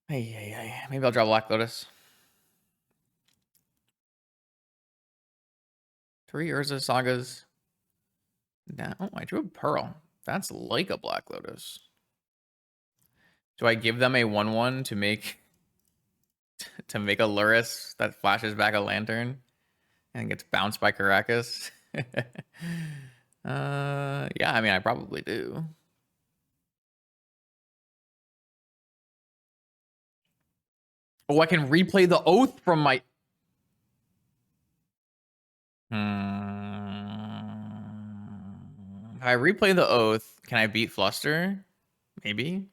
Hey. Maybe I'll draw Black Lotus. 3 Urza Sagas. Now, oh, I drew a Pearl. That's like a Black Lotus. Do I give them a 1/1 to make a Lurrus that flashes back a lantern and gets bounced by Caracas? Yeah, I mean, I probably do. Oh, I can replay the oath from my... If I replay the oath, can I beat Fluster? Maybe.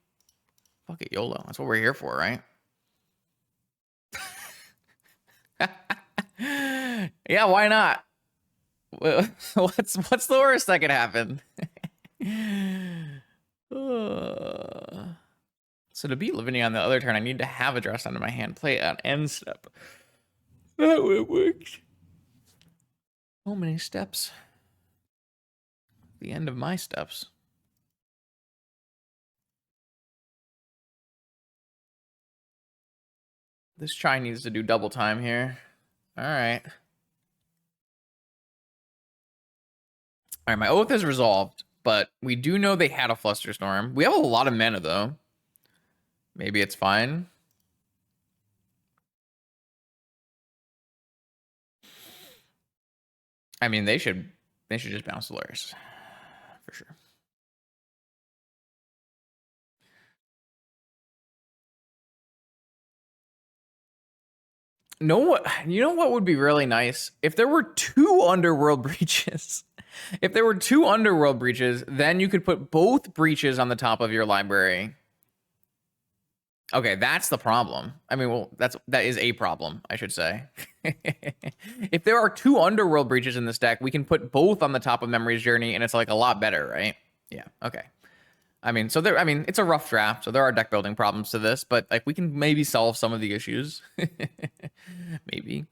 Fuck it, YOLO. That's what we're here for, right? Yeah, why not? What's the worst that could happen? So to beat Lavinia on the other turn, I need to have a dress down in my hand. Play it on end step. That would work. So many steps. The end of my steps. This try needs to do double time here. All right. All right, my oath is resolved, but we do know they had a Flusterstorm. We have a lot of mana, though. Maybe it's fine. I mean, they should just bounce the Lurrus. For sure. You know what would be really nice? If there were 2 Underworld breaches. If there were 2 Underworld breaches, then you could put both breaches on the top of your library. Okay, that's the problem. I mean, well, that is a problem, I should say. If there are 2 Underworld breaches in this deck, we can put both on the top of Memory's Journey, and it's like a lot better, right? Yeah, okay. I mean, it's a rough draft, so there are deck building problems to this, but like we can maybe solve some of the issues. Maybe.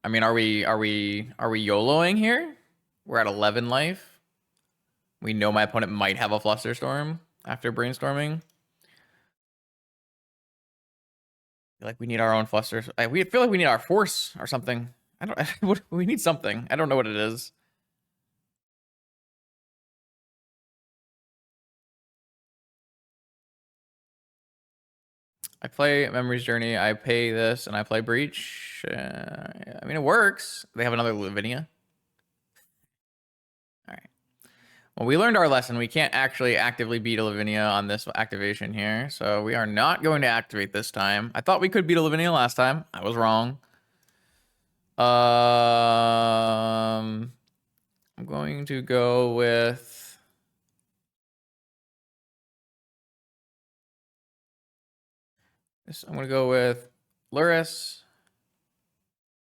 I mean, are we YOLOing here? We're at 11 life. We know my opponent might have a Flusterstorm after brainstorming. Like we need our own Flusters. We feel like we need our Force or something. I don't. We need something. I don't know what it is. I play Memory's Journey. I pay this, and I play Breach. I mean, it works. They have another Lavinia. All right. Well, we learned our lesson. We can't actually actively beat a Lavinia on this activation here, so we are not going to activate this time. I thought we could beat a Lavinia last time. I was wrong. I'm going to go with... I'm going to go with Lurrus.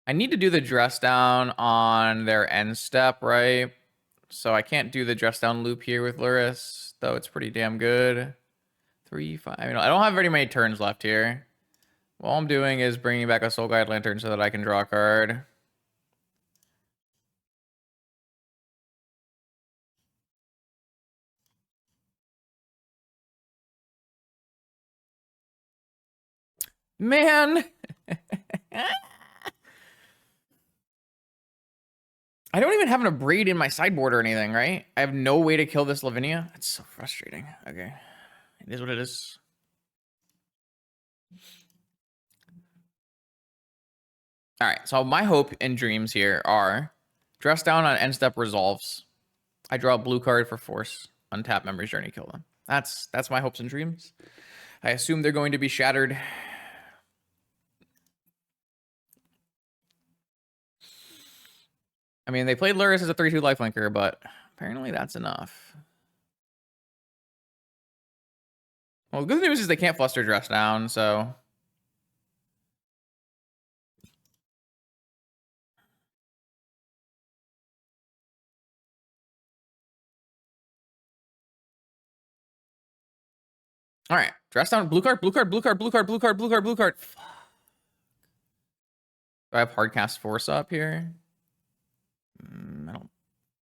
I need to do the dress down on their end step, right? So I can't do the dress down loop here with Lurrus, though it's pretty damn good. 3, 5. I don't have very many turns left here. All I'm doing is bringing back a Soul Guide Lantern so that I can draw a card. Man! I don't even have an Abrade in my sideboard or anything, right? I have no way to kill this Lavinia. That's so frustrating. Okay. It is what it is. All right. So my hope and dreams here are dress down on end step resolves. I draw a blue card for Force. Untap Memory's Journey, kill them. That's my hopes and dreams. I assume they're going to be shattered. I mean, they played Lurrus as a 3/2 lifelinker, but apparently that's enough. Well, the good news is they can't Fluster dress down, so... All right, dress down, blue card, blue card, blue card, blue card, blue card, blue card, blue card. Fuck. Do I have hardcast Force up here? I don't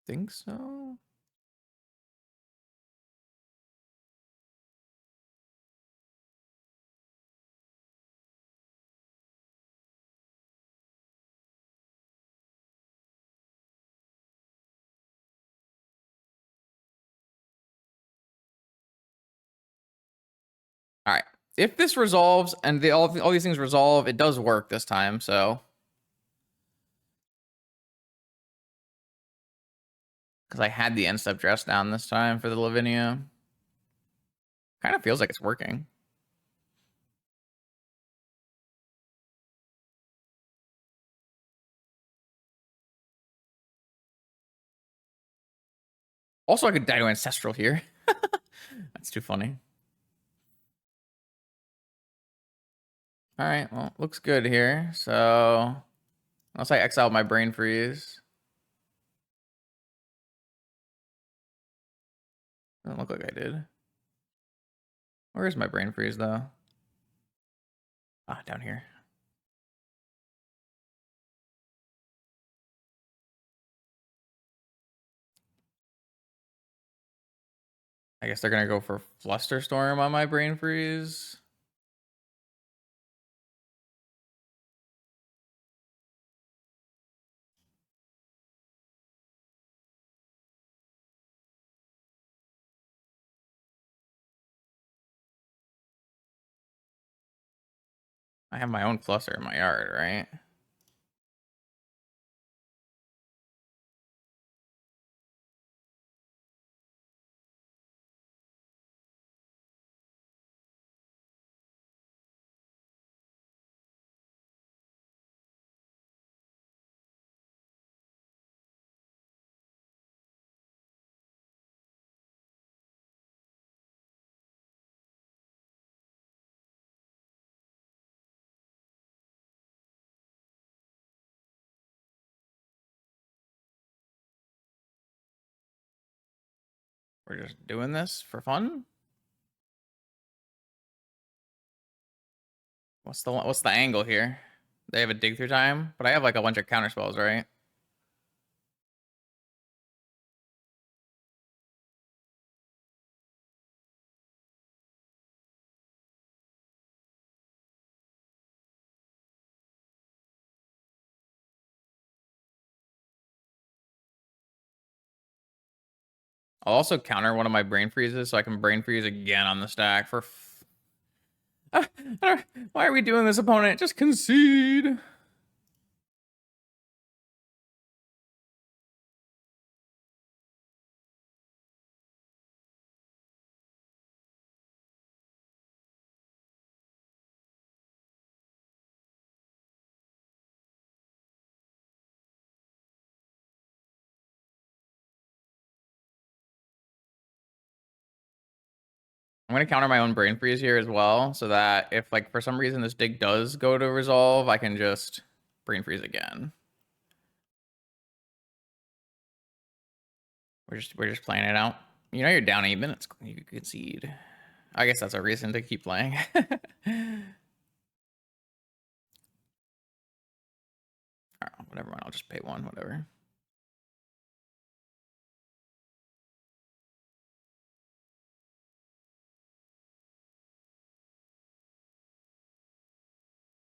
think so. All right. If this resolves and all these things resolve, it does work this time. So, because I had the end step dress down this time for the Lavinia, kind of feels like it's working. Also, I could die to Ancestral here. That's too funny. All right, well, looks good here. So, unless I exile my Brain Freeze. Doesn't look like I did. Where is my Brain Freeze, though? Ah, down here. I guess they're going to go for Flusterstorm on my Brain Freeze. I have my own Fluster in my yard, right? We're just doing this for fun. What's the angle here? They have a dig through time, but I have like a bunch of counter spells, right? I'll also counter one of my Brain Freezes so I can Brain Freeze again on the stack for. Why are we doing this, opponent? Just concede. I'm gonna counter my own Brain Freeze here as well, so that if like for some reason this dig does go to resolve, I can just Brain Freeze again. We're just playing it out. You know you're down 8 minutes. You could concede. I guess that's a reason to keep playing. Whatever one. I'll just pay one. Whatever.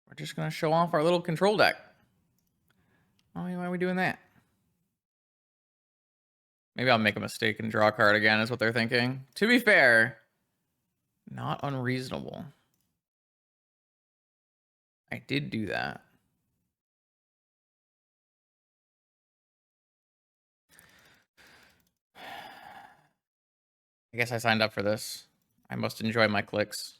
We're just gonna show off our little control deck. Why are we doing that? Maybe I'll make a mistake and draw a card again, is what they're thinking. To be fair, not unreasonable. I did do that. I guess I signed up for this. I must enjoy my clicks.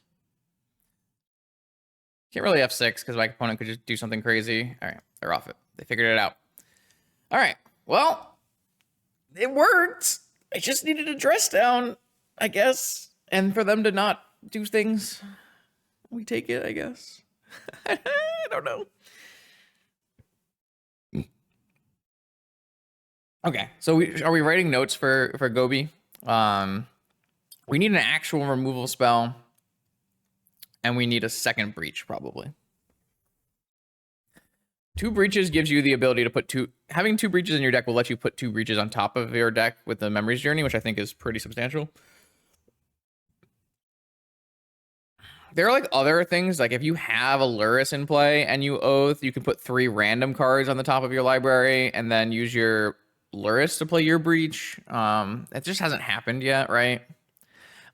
Can't really F6 because my opponent could just do something crazy. All right, they're off it. They figured it out. All right, well, it worked. I just needed a dress down, I guess. And for them to not do things, we take it, I guess. I don't know. Okay, so are we writing notes for Gobi? We need an actual removal spell, and we need a second breach, probably. 2 breaches gives you the ability to put having 2 breaches in your deck will let you put 2 breaches on top of your deck with the Memories Journey, which I think is pretty substantial. There are like other things, like if you have a Lurrus in play and you Oath, you can put 3 random cards on the top of your library and then use your Lurrus to play your breach. It just hasn't happened yet, right?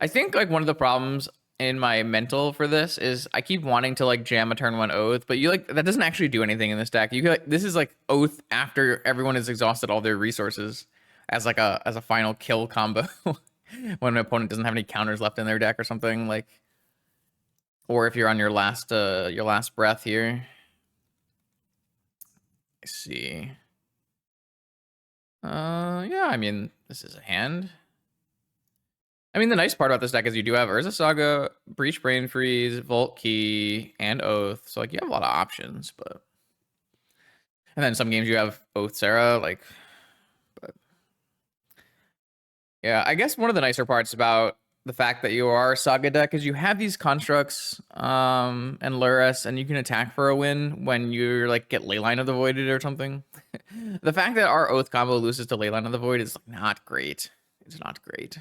I think like one of the problems in my mental for this is I keep wanting to like jam a turn 1 Oath, but you like that doesn't actually do anything in this deck. You could, like, this is like Oath after everyone has exhausted all their resources as like a final kill combo when an opponent doesn't have any counters left in their deck or something like, or if you're on your last breath here. I see. Yeah, I mean, this is a hand. I mean, the nice part about this deck is you do have Urza Saga, Breach Brain Freeze, Vault Key, and Oath. So, like, you have a lot of options, but... And then some games you have Oath Sarah, like... But... Yeah, I guess one of the nicer parts about the fact that you are a Saga deck is you have these constructs and Lurrus, and you can attack for a win when you're, like, get Leyline of the Voided or something. The fact that our Oath combo loses to Leyline of the Void is not great. It's not great.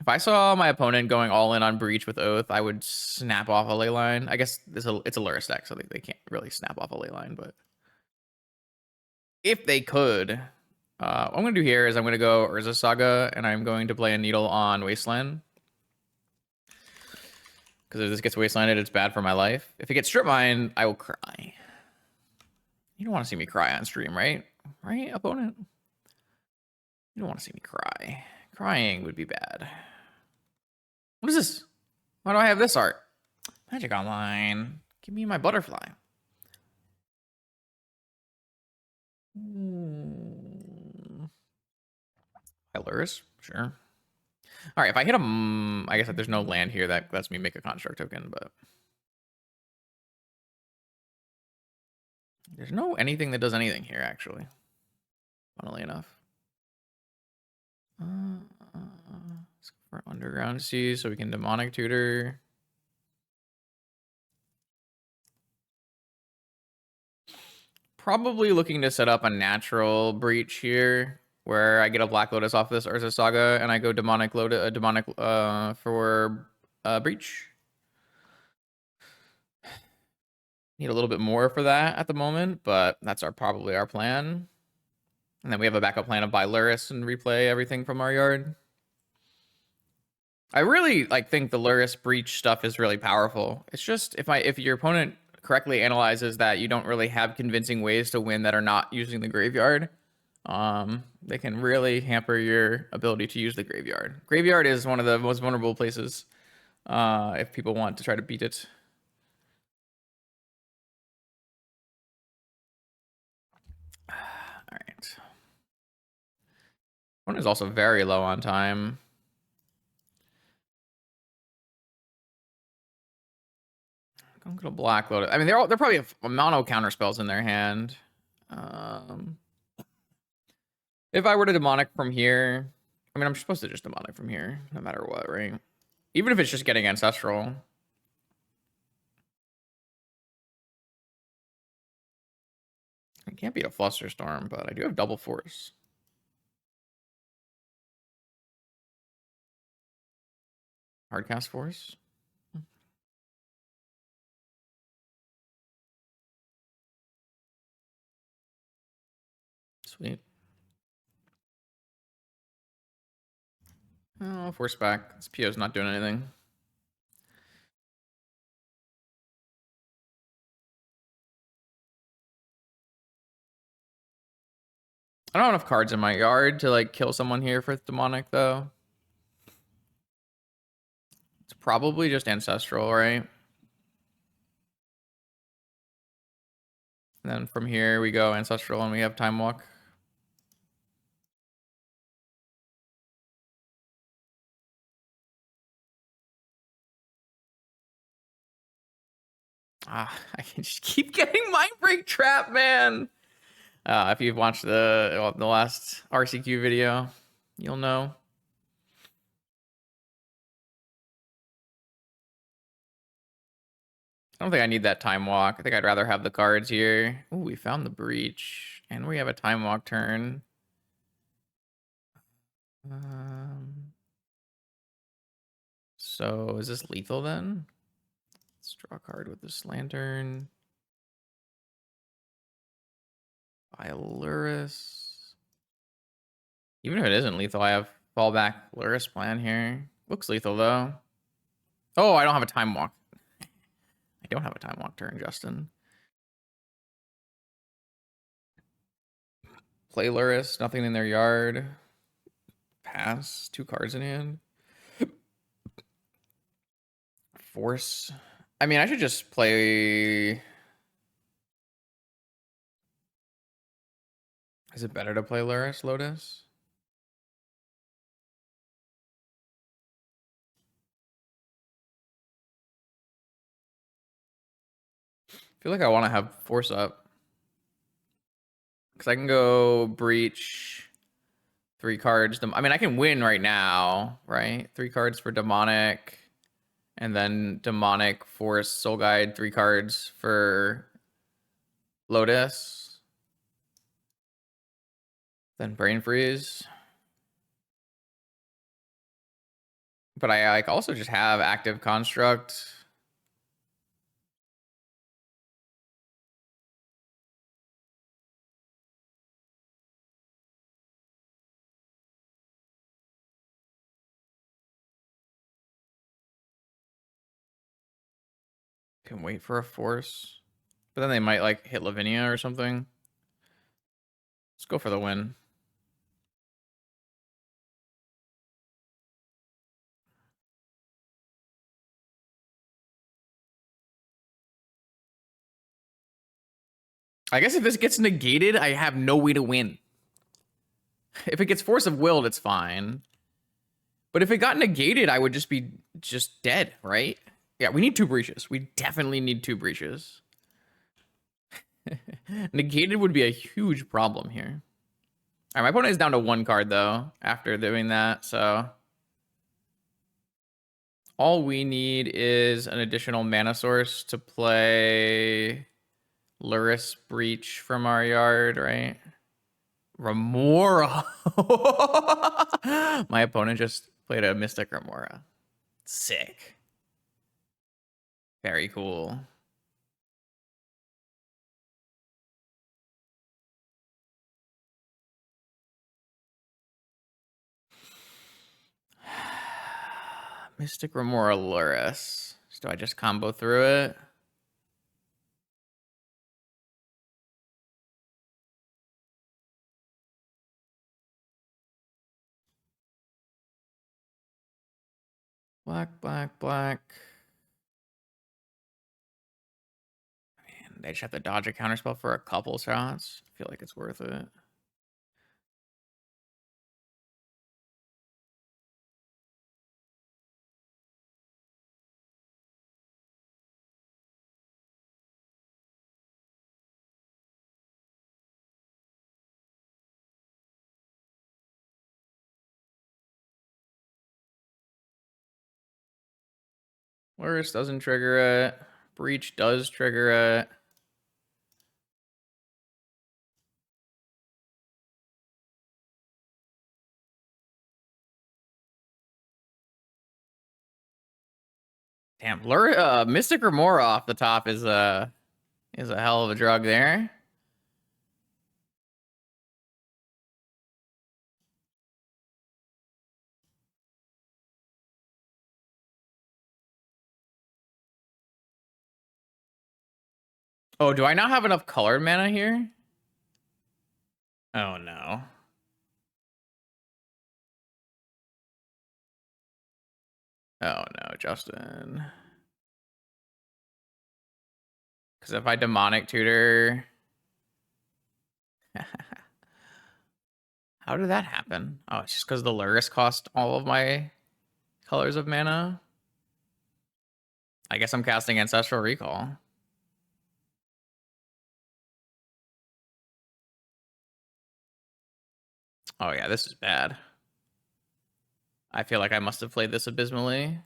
If I saw my opponent going all in on Breach with Oath, I would snap off a Leyline. I guess it's a Lurrus deck, so they can't really snap off a Leyline, but if they could, what I'm going to do here is I'm going to go Urza Saga, and I'm going to play a Needle on Wasteland. Because if this gets Wastelanded, it's bad for my life. If it gets Strip Mine, I will cry. You don't want to see me cry on stream, right? Right, opponent? You don't want to see me cry. Crying would be bad. What is this? Why do I have this art? Magic Online. Give me my butterfly. Hi, Lurrus. Sure. All right, if I hit a... I guess there's no land here that lets me make a construct token, but... There's no anything that does anything here, actually. Funnily enough. Let's go for Underground Sea so we can Demonic Tutor. Probably looking to set up a natural Breach here, where I get a Black Lotus off this Urza Saga, and I go Demonic for Breach. Need a little bit more for that at the moment, but that's probably our plan. And then we have a backup plan of buy Lurrus and replay everything from our yard. I really think the Lurrus Breach stuff is really powerful. It's just if your opponent correctly analyzes that you don't really have convincing ways to win that are not using the graveyard, they can really hamper your ability to use the graveyard. Graveyard is one of the most vulnerable places if people want to try to beat it. All right. One is also very low on time. I'm gonna Black Lotus. I mean, they're probably a mono counter spells in their hand. If I were to demonic from here, I mean, I'm supposed to just demonic from here, no matter what, right? Even if it's just getting ancestral. I can't beat a Fluster Storm, but I do have double force. Hardcast force. Sweet. Oh, force back. This PO's not doing anything. I don't have enough cards in my yard to kill someone here for demonic though. It's probably just ancestral, right? And then from here we go ancestral and we have time walk. I can just keep getting Mind Break Trap, man. If you've watched the last RCQ video, you'll know. I don't think I need that time walk. I think I'd rather have the cards here. Oh, we found the Breach, and we have a time walk turn. So is this lethal then? Let's draw a card with this Lantern. By Lurrus. Even if it isn't lethal, I have fallback Lurrus plan here. Looks lethal, though. Oh, I don't have a time walk. I don't have a time walk turn, Justin. Play Lurrus, nothing in their yard. Pass, 2 cards in hand. Force. I mean, I should just play... Is it better to play Lurrus, Lotus? I feel like I want to have Force up. Because I can go Breach, 3 cards. I mean, I can win right now, right? 3 cards for Demonic. And then Demonic, Force, Soul Guide, 3 cards for Lotus. Then Brain Freeze. But I like also just have Active Construct. Can wait for a Force. But then they might like hit Lavinia or something. Let's go for the win. I guess if this gets negated, I have no way to win. If it gets Force of Willed, it's fine. But if it got negated, I would just be dead, right? Yeah, we need 2 breaches. We definitely need 2 breaches. Negated would be a huge problem here. All right, my opponent is down to 1 card, though, after doing that, so... All we need is an additional mana source to play Lurrus Breach from our yard, right? Remora. My opponent just played a Mystic Remora. Sick. Very cool. Mystic Remora Lurrus. Do I just combo through it? Black, black, black. Man, they just have to dodge a counterspell for a couple shots. I feel like it's worth it. Lurrus doesn't trigger it. Breach does trigger it. Damn, Mystic Remora off the top is a hell of a drug there. Oh, do I not have enough colored mana here? Oh no. Oh no, Justin. Because if I demonic tutor... How did that happen? Oh, it's just because the Lurrus cost all of my colors of mana? I guess I'm casting Ancestral Recall. Oh yeah, this is bad. I feel like I must have played this abysmally.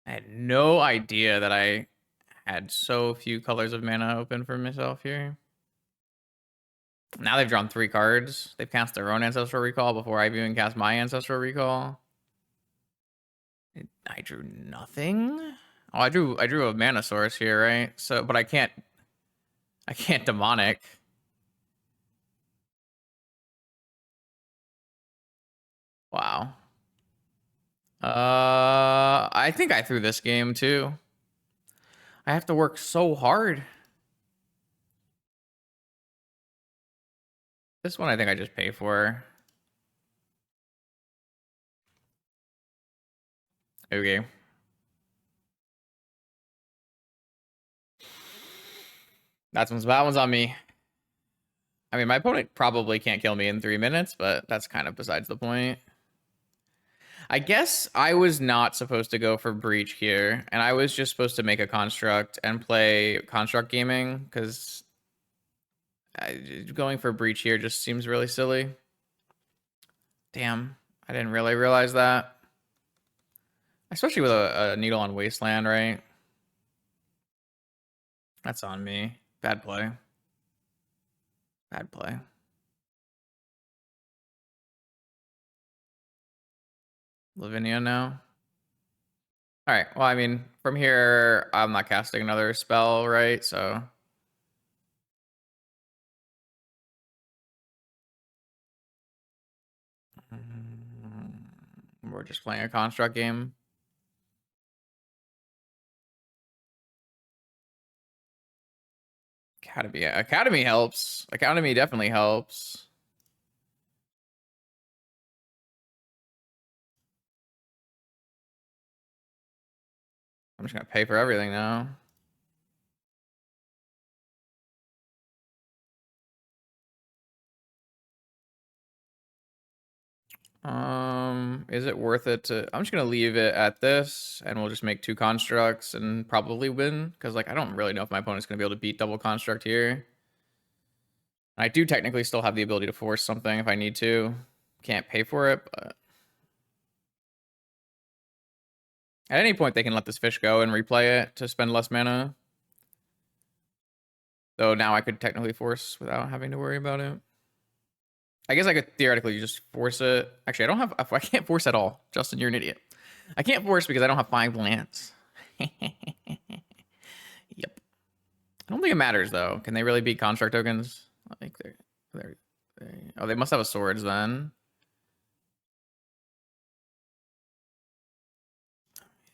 I had no idea that I had so few colors of mana open for myself here. Now they've drawn 3 cards. They've cast their own Ancestral Recall before I've even cast my Ancestral Recall. I drew nothing. Oh, I drew a mana source here, right? So, but I can't demonic. Wow. I think I threw this game too. I have to work so hard. This one I think I just pay for. Okay. That one's on me. I mean, my opponent probably can't kill me in 3 minutes, but that's kind of besides the point. I guess I was not supposed to go for Breach here, and I was just supposed to make a construct and play construct gaming, because going for Breach here just seems really silly. Damn, I didn't really realize that. Especially with a needle on Wasteland, right? That's on me. Bad play. Bad play. Lavinia now. All right. Well, I mean, from here, I'm not casting another spell, right? So we're just playing a construct game. Academy helps. Academy definitely helps. I'm just gonna pay for everything now. Is it worth it to? I'm just gonna leave it at this, and we'll just make 2 constructs and probably win. Because like I don't really know if my opponent's gonna be able to beat double construct here. I do technically still have the ability to force something if I need to. Can't pay for it, but at any point they can let this fish go and replay it to spend less mana. Though now I could technically force without having to worry about it. I guess I could theoretically just force it. Actually, I can't force at all. Justin, you're an idiot. I can't force because I don't have 5 lands. Yep. I don't think it matters though. Can they really beat construct tokens? Like oh, they must have a swords then.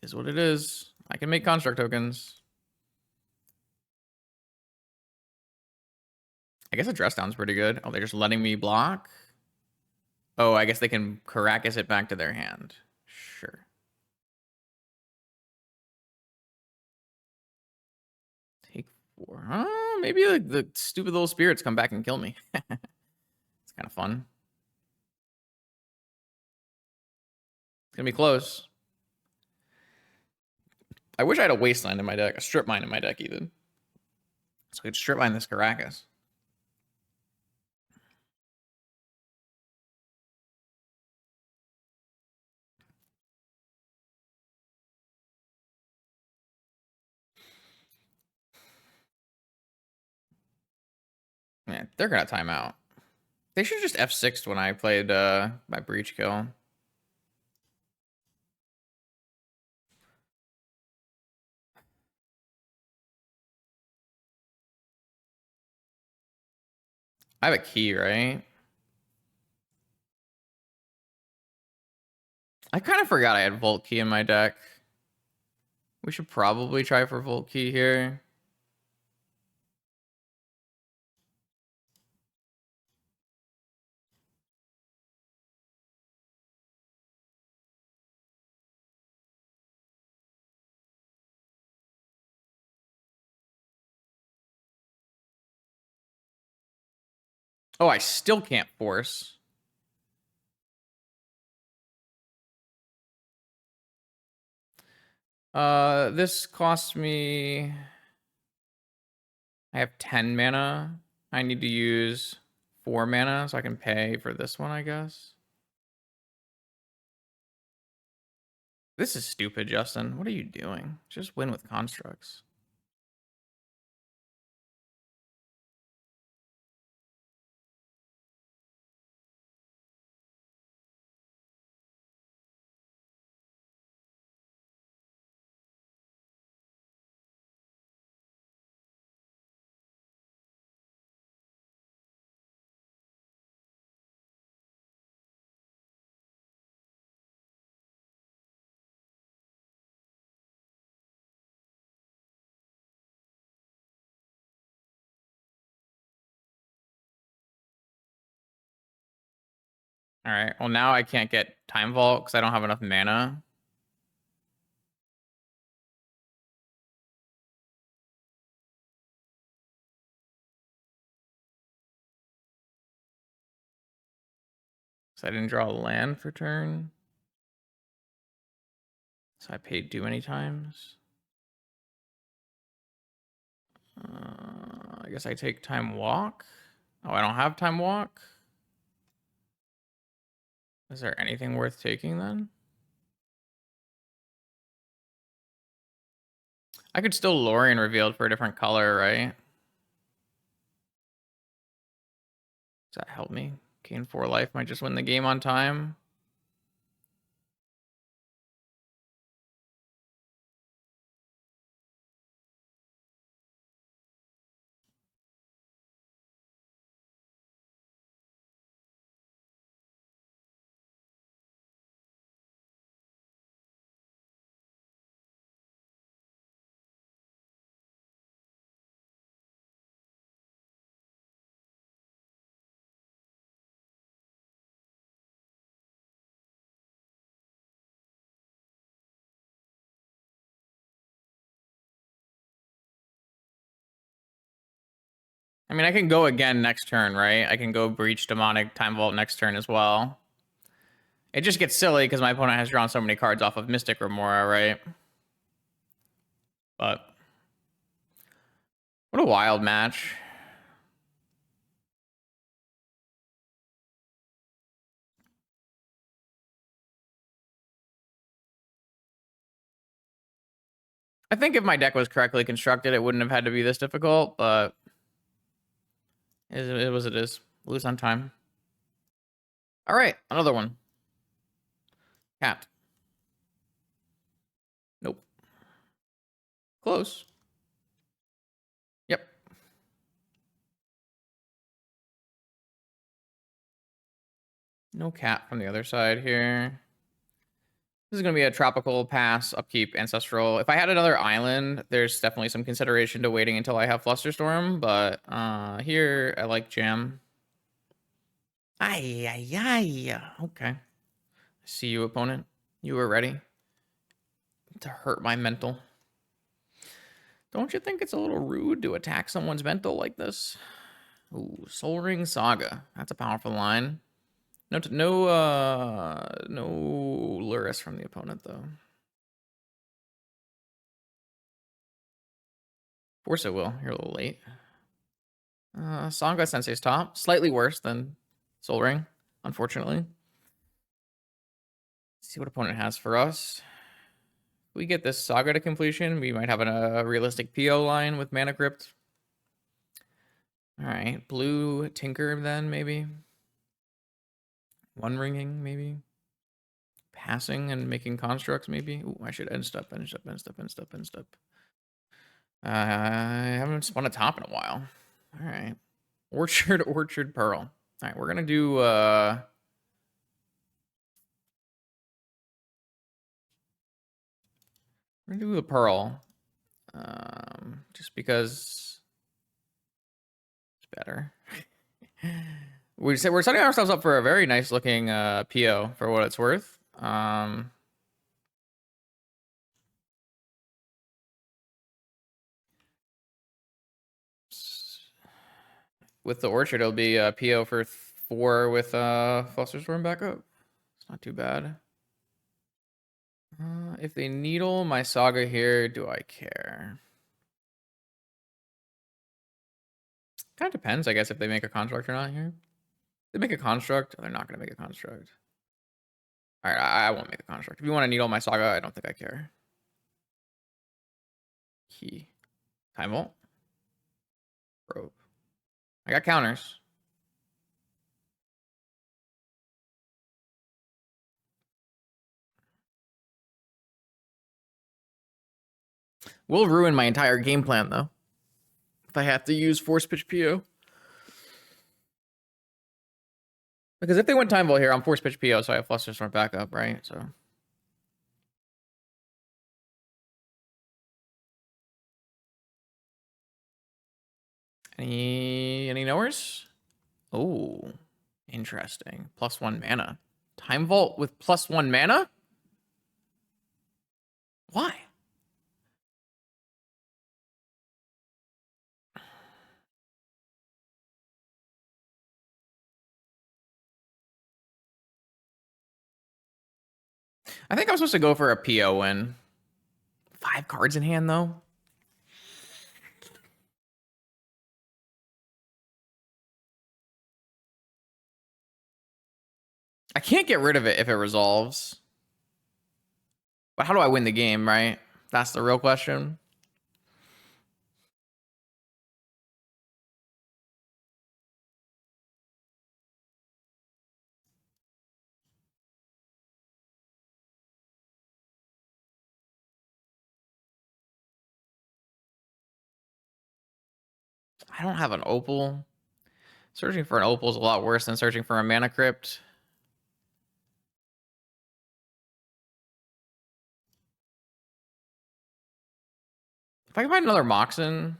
Is what it is. I can make construct tokens. I guess a dress down's pretty good. Oh, they're just letting me block. Oh, I guess they can Caracas it back to their hand. Sure. Take 4. Maybe like the stupid little spirits come back and kill me. It's kind of fun. It's gonna be close. I wish I had a wasteland in my deck, a strip mine in my deck even. So I could strip mine this Caracas. Yeah, they're gonna time out. They should just F6'd when I played my breach kill. I have a key, right? I kind of forgot I had Volt Key in my deck. We should probably try for Volt Key here. Oh, I still can't force. This costs me... I have 10 mana. I need to use 4 mana so I can pay for this one, I guess. This is stupid, Justin. What are you doing? Just win with constructs. All right. Well, now I can't get Time Vault because I don't have enough mana. So I didn't draw a land for turn. So I paid too many times. I guess I take Time Walk. Oh, I don't have Time Walk. Is there anything worth taking then? I could still Lorien Revealed for a different color, right? Does that help me? Gain 4 life, might just win the game on time. I mean, I can go again next turn, right? I can go Breach Demonic Time Vault next turn as well. It just gets silly because my opponent has drawn so many cards off of Mystic Remora, right? But what a wild match. I think if my deck was correctly constructed, it wouldn't have had to be this difficult, but it was it is. Lose on time. All right, another one. Cat. Nope. Close. Yep. No cat from the other side here. This is going to be a tropical pass, upkeep, ancestral. If I had another island, there's definitely some consideration to waiting until I have Flusterstorm, but here I like Jam. Ay, ay, ay. Okay. See you, opponent. You were ready to hurt my mental. Don't you think it's a little rude to attack someone's mental like this? Ooh, Soul Ring Saga. That's a powerful line. No Lurrus from the opponent, though. Force it will. You're a little late. Sangha Sensei's top. Slightly worse than Soul Ring, unfortunately. Let's see what opponent has for us. If we get this Saga to completion, we might have a realistic PO line with Mana Crypt. All right, blue Tinker then, maybe. One ringing, maybe. Passing and making constructs, maybe. Ooh, I should end step. I haven't spun a top in a while. All right. Orchard Pearl. All right, we're gonna do we're gonna do the Pearl. Just because it's better. We're setting ourselves up for a very nice looking PO for what it's worth. With the Orchard, it'll be a PO for 4 with Flusterstorm backup. It's not too bad. If they needle my Saga here, do I care? Kind of depends, I guess, if they make a construct or not here. If they make a construct, they're not going to make a construct. All right, I won't make a construct. If you want to needle my Saga, I don't think I care. Key. Time Vault. Probe. I got counters. Will ruin my entire game plan, though. If I have to use Force Pitch PO. Because if they went Time Vault here, I'm Force Pitch PO, so I have Flusterstorm backup, right? So. Any knowers? Oh. Interesting. +1 mana. Time Vault with +1 mana? Why? I think I'm supposed to go for a PO win. 5 cards in hand, though. I can't get rid of it if it resolves. But how do I win the game, right? That's the real question. I don't have an opal. Searching for an opal is a lot worse than searching for a mana crypt. If I can find another Moxen.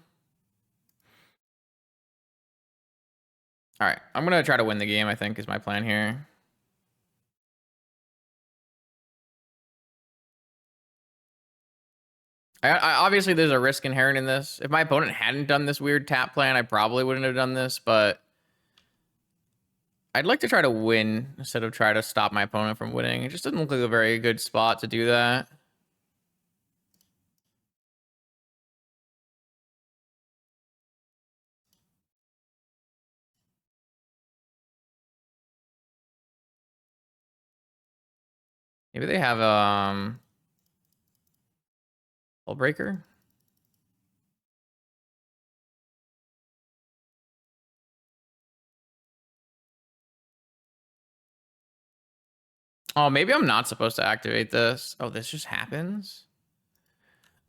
All right, I'm going to try to win the game, I think, is my plan here. Obviously, there's a risk inherent in this. If my opponent hadn't done this weird tap plan, I probably wouldn't have done this, but I'd like to try to win instead of try to stop my opponent from winning. It just doesn't look like a very good spot to do that. Maybe they have Hull Breaker. Oh, maybe I'm not supposed to activate this. Oh, this just happens?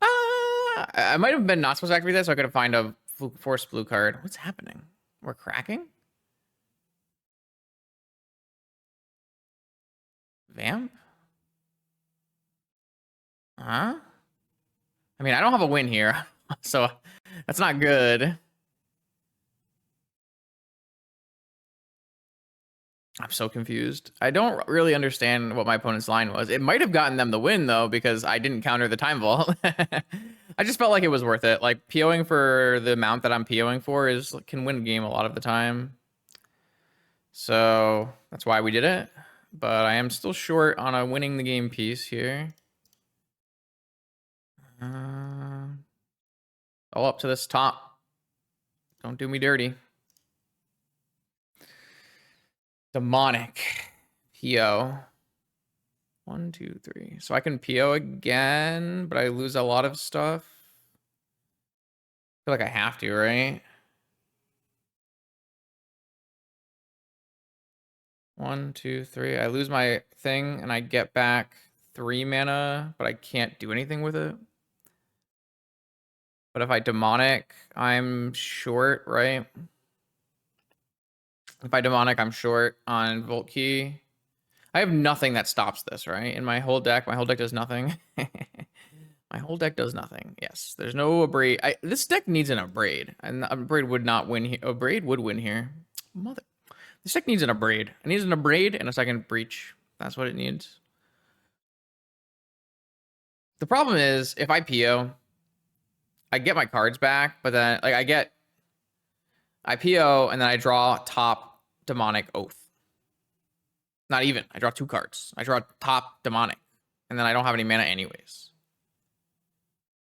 I might have been not supposed to activate this, so I could have find a force blue card. What's happening? We're cracking? Vamp? Huh? I mean, I don't have a win here, so that's not good. I'm so confused. I don't really understand what my opponent's line was. It might have gotten them the win, though, because I didn't counter the time vault. I just felt like it was worth it. Like, POing for the amount that I'm POing for can win a game a lot of the time. So that's why we did it. But I am still short on a winning the game piece here. All up to this top. Don't do me dirty. Demonic. PO. 1, 2, 3. So I can PO again, but I lose a lot of stuff. I feel like I have to, right? 1, 2, 3. I lose my thing and I get back 3 mana, but I can't do anything with it. But if I demonic, I'm short, right? If I demonic, I'm short on Volt Key. I have nothing that stops this, right? In my whole deck does nothing. My whole deck does nothing. Yes, there's no abrade. This deck needs an abrade, and abrade would not win here. Abrade would win here. Mother. This deck needs an abrade. It needs an abrade and a second breach. That's what it needs. The problem is, if I PO, I get my cards back, but then like I PO and then I draw top demonic oath. Not even. I draw 2 cards. I draw top demonic, and then I don't have any mana anyways.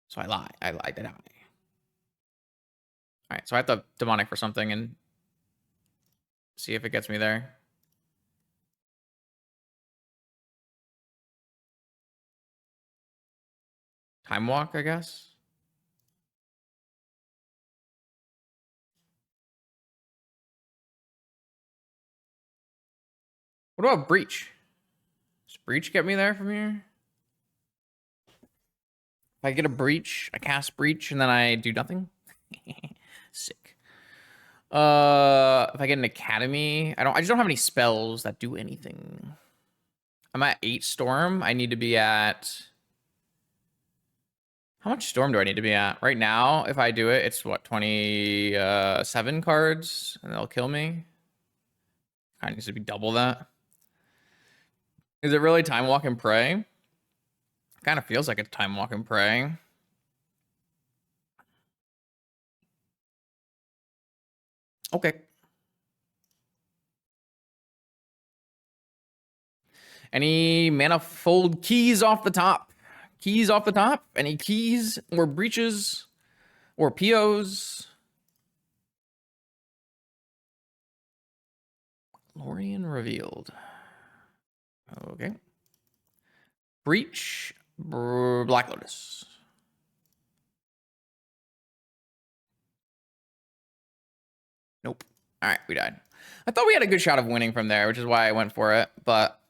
So I lie. I did. All right, so I have to demonic for something and see if it gets me there. Time walk, I guess. What about breach? Does breach get me there from here? If I get a breach, I cast breach and then I do nothing. Sick. If I get an academy, I just don't have any spells that do anything. I'm at 8 storm. I need to be at. How much storm do I need to be at? Right now, if I do it, it's what, 27 cards, and they'll kill me. Kind of needs to be double that. Is it really Time Walk and Pray? Kind of feels like it's Time Walk and Pray. Okay. Any manifold keys off the top? Keys off the top? Any keys or breaches or POs? Lorien revealed. Okay. Breach. Black Lotus. Nope. All right, we died. I thought we had a good shot of winning from there, which is why I went for it. But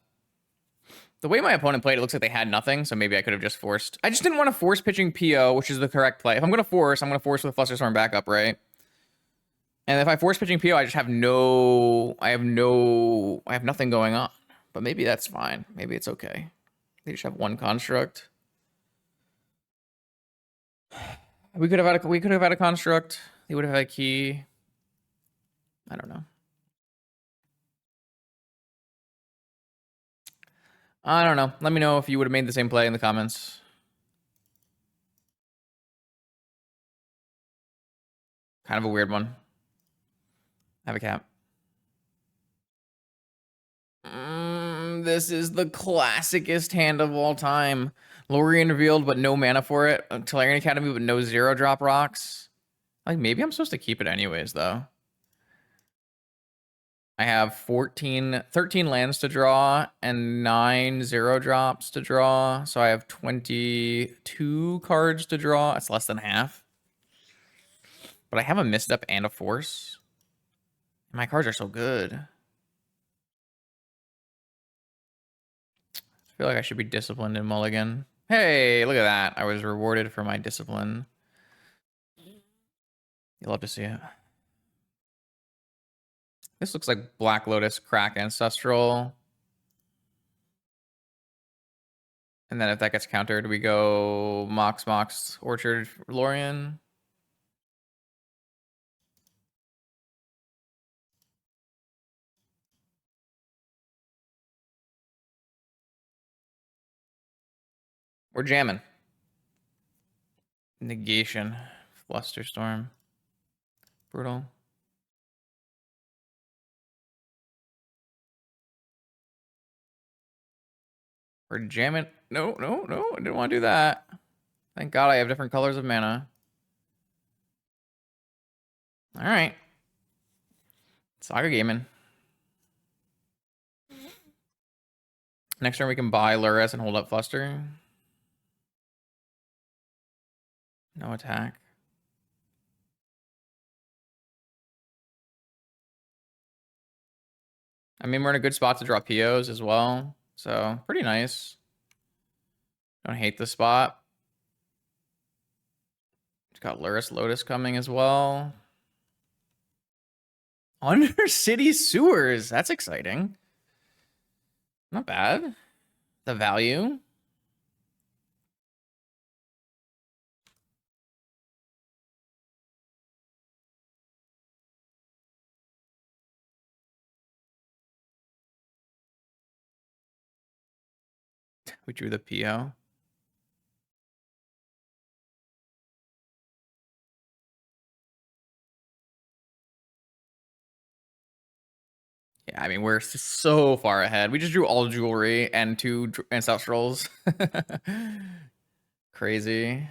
the way my opponent played, it looks like they had nothing, so maybe I could have just forced. I just didn't want to force pitching PO, which is the correct play. If I'm going to force, I'm going to force with Flusterstorm backup, right? And if I force pitching PO, I just have I have nothing going on. But maybe that's fine. Maybe it's okay. They just have one construct. We could have had a construct. They would have had a key. I don't know. I don't know. Let me know if you would have made the same play in the comments. Kind of a weird one. Have a cap. This is the classicest hand of all time. Lorien revealed, but no mana for it. Tolarian Academy, but no 0-drop rocks. Like, maybe I'm supposed to keep it anyways, though. I have 13 lands to draw and 9 0-drops to draw. So I have 22 cards to draw. It's less than half. But I have a misstep and a force. My cards are so good. I feel like I should be disciplined in Mulligan. Hey, look at that. I was rewarded for my discipline. You'll love to see it. This looks like Black Lotus, Crack, Ancestral. And then if that gets countered, we go Mox, Orchard, Lorien. We're jamming. Negation. Flusterstorm. Brutal. We're jamming. No. I didn't want to do that. Thank God I have different colors of mana. All right. Saga gaming. Next turn we can buy Lurrus and hold up Fluster. No attack. I mean, we're in a good spot to draw POs as well. So, pretty nice. Don't hate the spot. It's got Lurrus Lotus coming as well. Under City Sewers. That's exciting. Not bad. The value. We drew the PO. Yeah, I mean, we're so far ahead. We just drew all jewelry and 2 ancestrals. Crazy.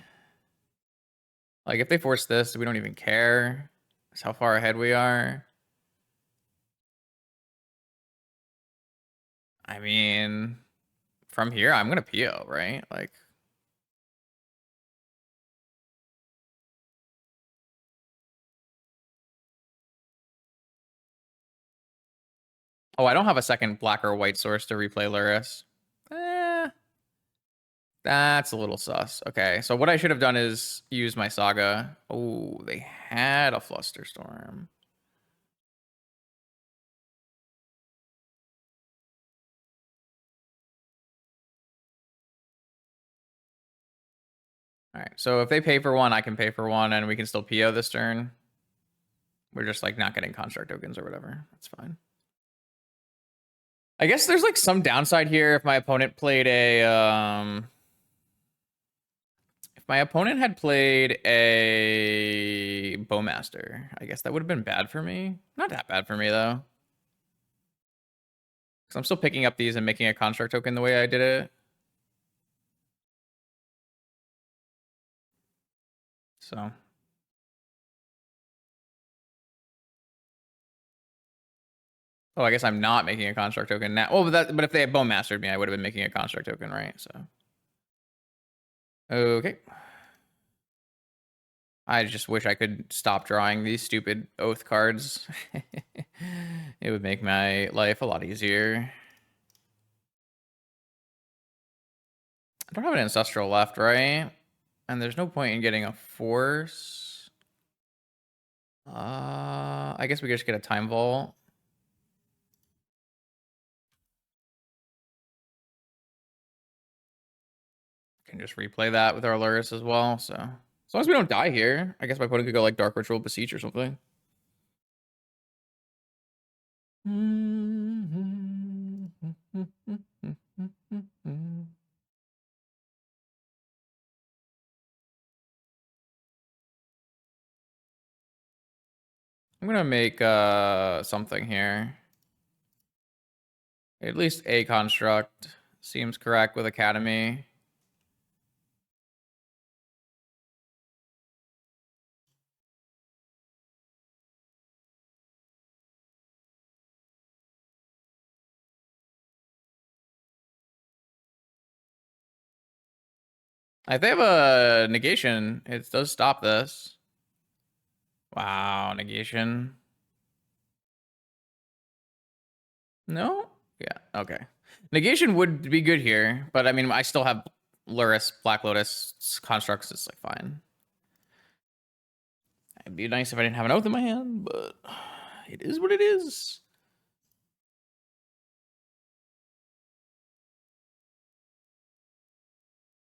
Like, if they force this, we don't even care. That's how far ahead we are. I mean, from here, I'm going to PO, right? Like, oh, I don't have a second black or white source to replay Lurrus. That's a little sus. Okay, so what I should have done is use my Saga. Oh, they had a Flusterstorm. All right, so if they pay for one, I can pay for one, and we can still PO this turn. We're just like not getting construct tokens or whatever. That's fine. I guess there's like some downside here if my opponent played a if my opponent had played a Bowmaster, I guess that would have been bad for me. Not that bad for me though. Because I'm still picking up these and making a construct token the way I did it. So. Oh, I guess I'm not making a construct token now. Oh, but if they had Bowmastered me, I would have been making a construct token, right? So. Okay. I just wish I could stop drawing these stupid oath cards. It would make my life a lot easier. I don't have an ancestral left, right? And there's no point in getting a force. I guess we could just get a time vault. Can just replay that with our Lurrus as well. So as long as we don't die here, I guess my opponent could go like Dark Ritual Beseech or something. I'm gonna make something here. At least a construct seems correct with Academy. If they have a negation, it does stop this. Wow, negation. No? Yeah, okay. Negation would be good here, but I mean, I still have Lurrus, Black Lotus constructs. It's like fine. It'd be nice if I didn't have an oath in my hand, but it is what it is.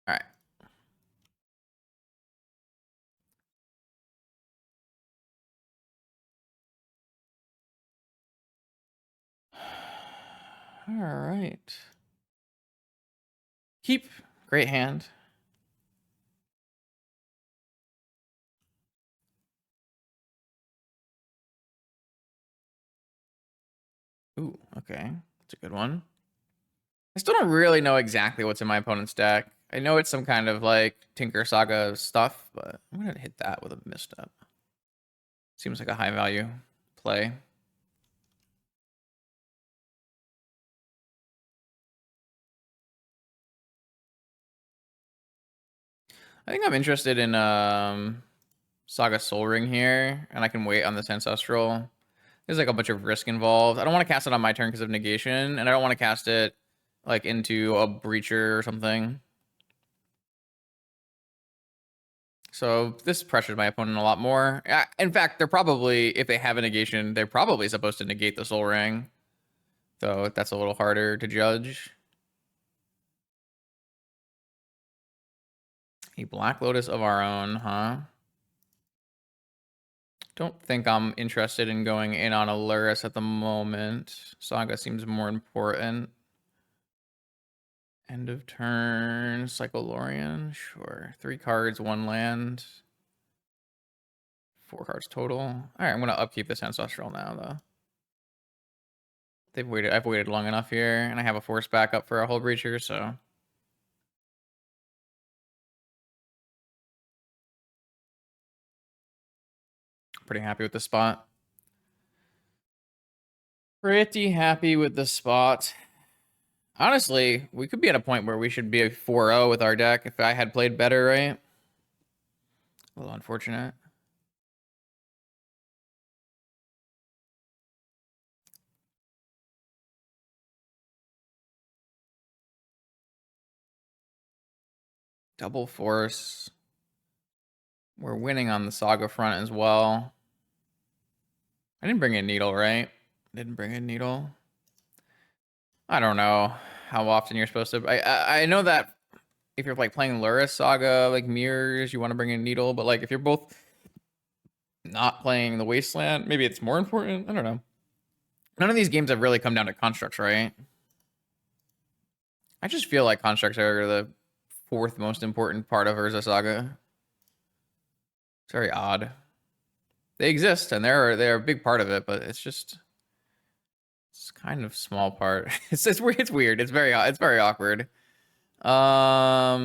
All right. All right. Keep. Great hand. Ooh, okay. That's a good one. I still don't really know exactly what's in my opponent's deck. I know it's some kind of like Tinker Saga stuff, but I'm going to hit that with a misstep. Seems like a high value play. I think I'm interested in Saga Soul Ring here, and I can wait on this Ancestral. There's like a bunch of risk involved. I don't want to cast it on my turn because of negation, and I don't want to cast it like into a Breacher or something. So this pressures my opponent a lot more. In fact, they're probably, if they have a negation, they're probably supposed to negate the Soul Ring. So that's a little harder to judge. A Black Lotus of our own, huh? Don't think I'm interested in going in on a Lurrus at the moment. Saga seems more important. End of turn, Cyclorian, sure. 3 cards, 1 land. 4 cards total. All right, I'm gonna upkeep this Ancestral now, though. I've waited long enough here, and I have a force backup for a Hull Breacher, so. Pretty happy with the spot. Pretty happy with the spot. Honestly, we could be at a point where we should be a 4-0 with our deck if I had played better, right? A little unfortunate. Double force. We're winning on the Saga front as well. I didn't bring a needle, right? Didn't bring a needle. I don't know how often you're supposed to. I know that if you're like playing Lurrus Saga, like mirrors, you want to bring a needle, but like if you're both not playing the Wasteland, maybe it's more important. I don't know. None of these games have really come down to constructs, right? I just feel like constructs are the fourth most important part of Urza Saga. It's very odd. They exist and they're a big part of it, but it's kind of small part. It's weird. It's very awkward. Nah,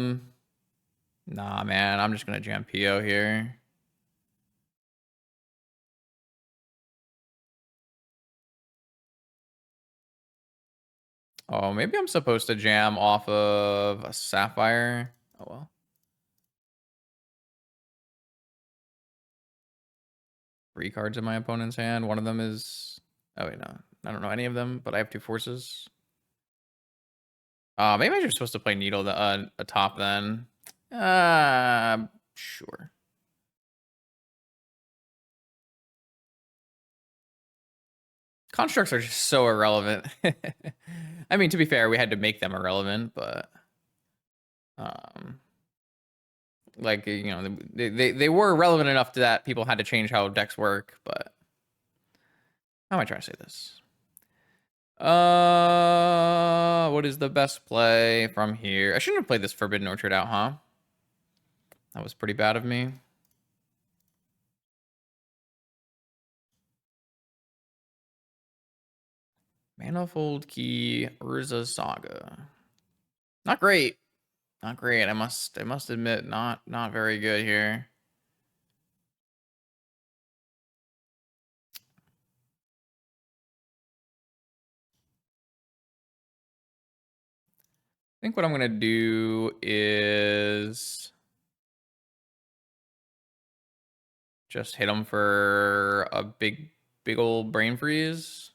man, I'm just gonna jam PO here. Oh, maybe I'm supposed to jam off of a Sapphire. Oh well. Three cards in my opponent's hand. One of them is... Oh, wait, no. I don't know any of them, but I have two forces. Maybe I'm just supposed to play Needle atop then. Sure. Constructs are just so irrelevant. I mean, to be fair, we had to make them irrelevant, but... like, you know, they were relevant enough to that people had to change how decks work, but... How am I trying to say this? What is the best play from here? I shouldn't have played this Forbidden Orchard out, huh? That was pretty bad of me. Manifold Key, Urza Saga. Not great. Not great. I must admit, not very good here. I think what I'm gonna do is just hit him for a big old brain freeze.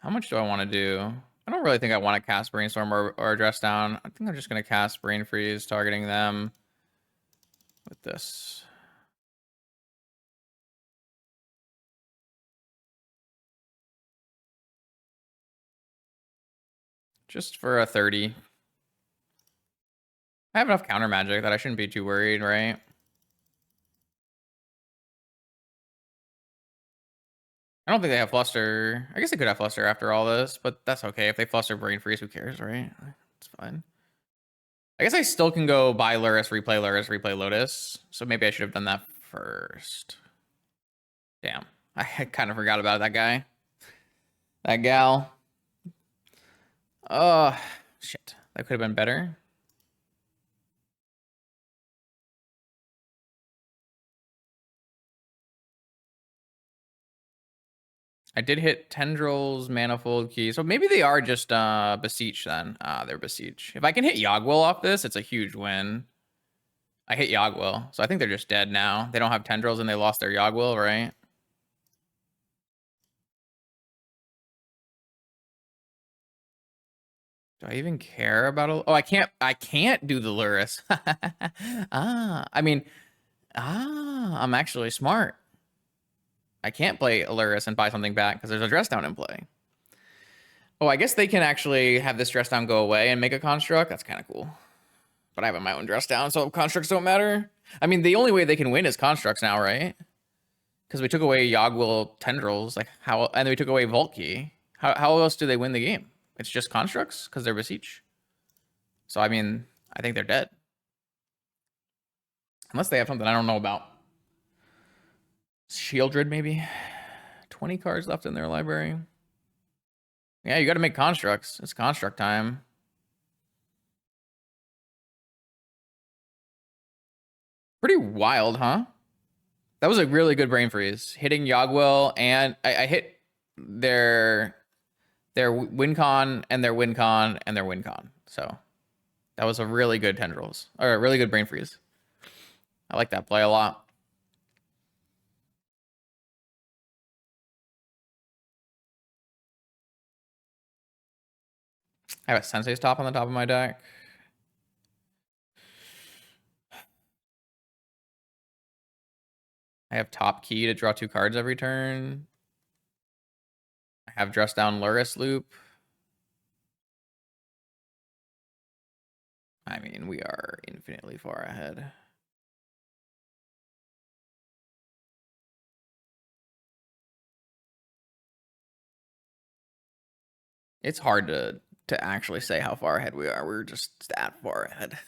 How much do I want to do? I don't really think I want to cast Brainstorm or Dress Down. I think I'm just going to cast Brain Freeze, targeting them with this. Just for a 30. I have enough counter magic that I shouldn't be too worried, right? I don't think they have Fluster. I guess they could have Fluster after all this, but that's okay. If they Fluster Brain Freeze, who cares, right? It's fine. I guess I still can go buy Lurrus, replay Lotus. So maybe I should have done that first. Damn. I kind of forgot about that guy. That gal. Oh, shit. That could have been better. I did hit Tendrils, Manifold Key. So maybe they are just Beseech then. They're Beseech. If I can hit Yogwill off this, it's a huge win. I hit Yogwill. So I think they're just dead now. They don't have Tendrils and they lost their Yogwill, right? Do I even care about a... Oh, I can't do the Lurrus. I'm actually smart. I can't play a Lurrus and buy something back because there's a Dress Down in play. Oh, I guess they can actually have this Dress Down go away and make a construct. That's kind of cool. But I have my own Dress Down, so constructs don't matter. I mean, the only way they can win is constructs now, right? Because we took away Yogwill Tendrils, like how, and then we took away Vault Key. How else do they win the game? It's just constructs because they're Beseech. So I mean, I think they're dead. Unless they have something I don't know about. Shieldred, maybe? 20 cards left in their library. Yeah, you got to make constructs. It's construct time. Pretty wild, huh? That was a really good brain freeze. Hitting Yogwill, and I hit their win con and their win con and their win con. So that was a really good Tendrils, or a really good brain freeze. I like that play a lot. I have a Sensei's Top on the top of my deck. I have Top Key to draw 2 cards every turn. I have Dress Down Lurrus Loop. I mean, we are infinitely far ahead. It's hard to actually say how far ahead we are. We're just that far ahead.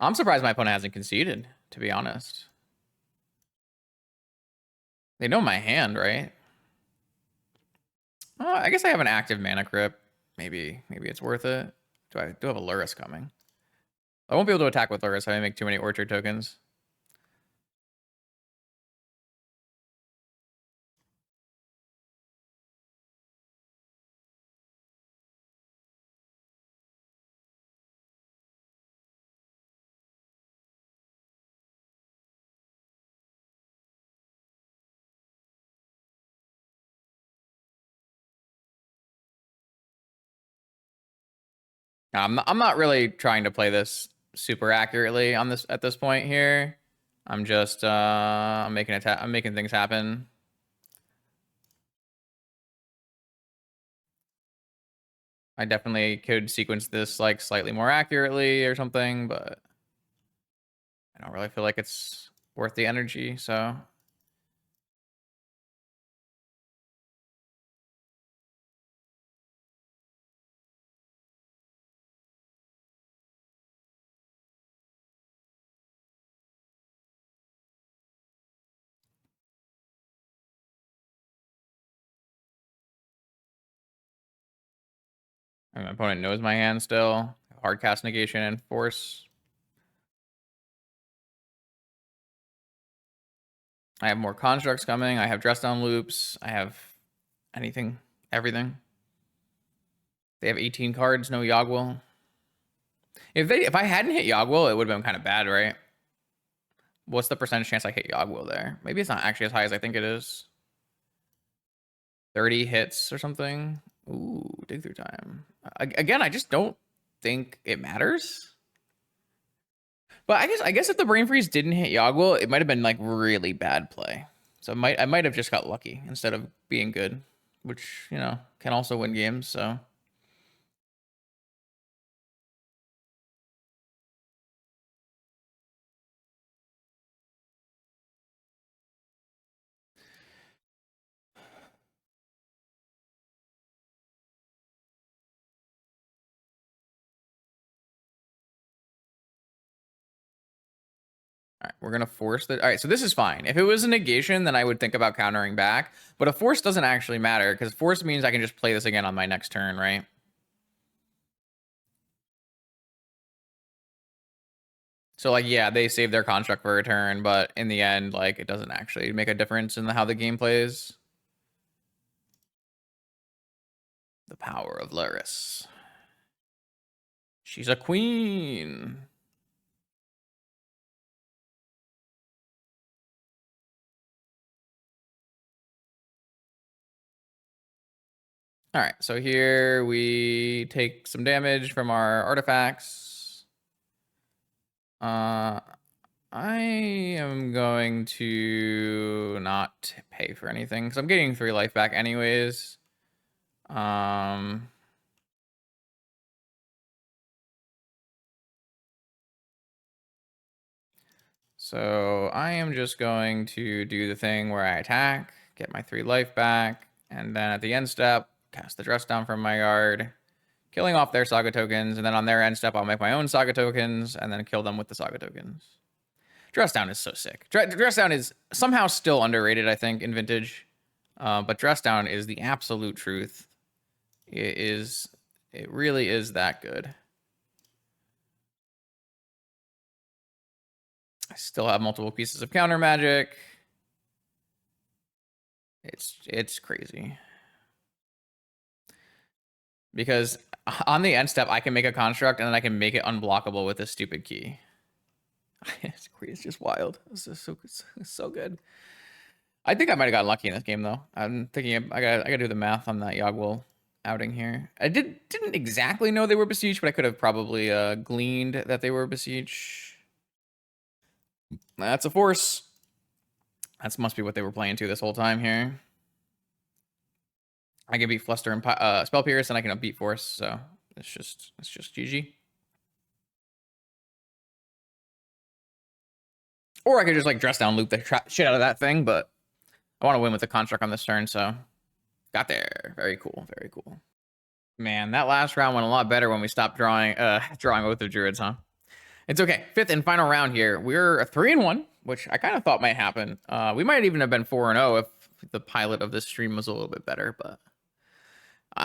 I'm surprised my opponent hasn't conceded, to be honest. They know my hand, right? Oh, I guess I have an active mana crypt. Maybe it's worth it. I do have a Lurrus coming. I won't be able to attack with Lurrus. I make too many orchard tokens. I'm not really trying to play this super accurately on this at this point here. I'm just I'm making things happen. I definitely could sequence this like slightly more accurately or something, but I don't really feel like it's worth the energy, so my opponent knows my hand still. Hard cast negation and force. I have more constructs coming. I have dress down loops. I have anything, everything. They have 18 cards, no Yogwill. If I hadn't hit Yogwill, it would have been kind of bad, right? What's the percentage chance I hit Yogwill there? Maybe it's not actually as high as I think it is. 30 hits or something. Ooh, dig through time. Again, I just don't think it matters. But I guess if the brain freeze didn't hit Yogwill, it might have been like really bad play. So I might have just got lucky instead of being good, which, you know, can also win games, so all right, we're gonna force the. All right, so this is fine. If it was a negation, then I would think about countering back. But a force doesn't actually matter because force means I can just play this again on my next turn, right? So like, yeah, they save their construct for a turn, but in the end, like, it doesn't actually make a difference in how the game plays. The power of Lurrus. She's a queen. All right, so here we take some damage from our artifacts. I am going to not pay for anything because I'm getting 3 life back anyways. So I am just going to do the thing where I attack, get my 3 life back, and then at the end step, cast the dress down from my yard, killing off their saga tokens, and then on their end step, I'll make my own saga tokens, and then kill them with the saga tokens. Dress down is so sick. Dress down is somehow still underrated, I think, in Vintage. But dress down is the absolute truth. It really is that good. I still have multiple pieces of counter magic. It's crazy. Because on the end step, I can make a construct and then I can make it unblockable with a stupid key. It's crazy. It's just wild. It's just so good. I think I might have gotten lucky in this game though. I'm thinking I gotta do the math on that Yogwill outing here. I didn't exactly know they were Beseech, but I could have probably gleaned that they were Beseech. That's a force. That must be what they were playing to this whole time here. I can beat Fluster and Spell Pierce, and I can beat Force, so it's just GG. Or I could just like dress down, loop the shit out of that thing, but I want to win with the construct on this turn, so got there. Very cool, very cool. Man, that last round went a lot better when we stopped drawing drawing Oath of Druids, huh? It's okay. Fifth and final round here. We're a 3-1, which I kind of thought might happen. We might even have been 4-0 if the pilot of this stream was a little bit better, but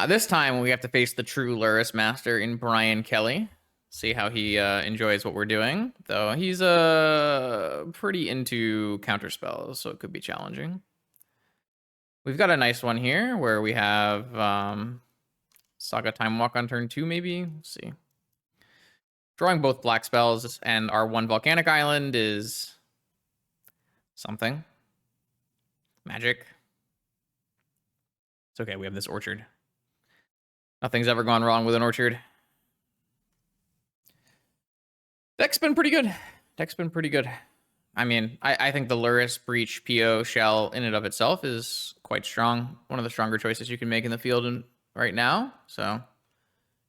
this time we have to face the true Lurrus master in Brian Kelly. See how he enjoys what we're doing. Though he's pretty into counter spells, so it could be challenging. We've got a nice one here where we have Saga Time Walk on turn 2, maybe. Let's see. Drawing both black spells and our one volcanic island is something. Magic. It's okay, we have this orchard. Nothing's ever gone wrong with an orchard. Deck's been pretty good. Deck's been pretty good. I mean, I think the Lurrus Breach PO shell in and of itself is quite strong. One of the stronger choices you can make in the field right now. So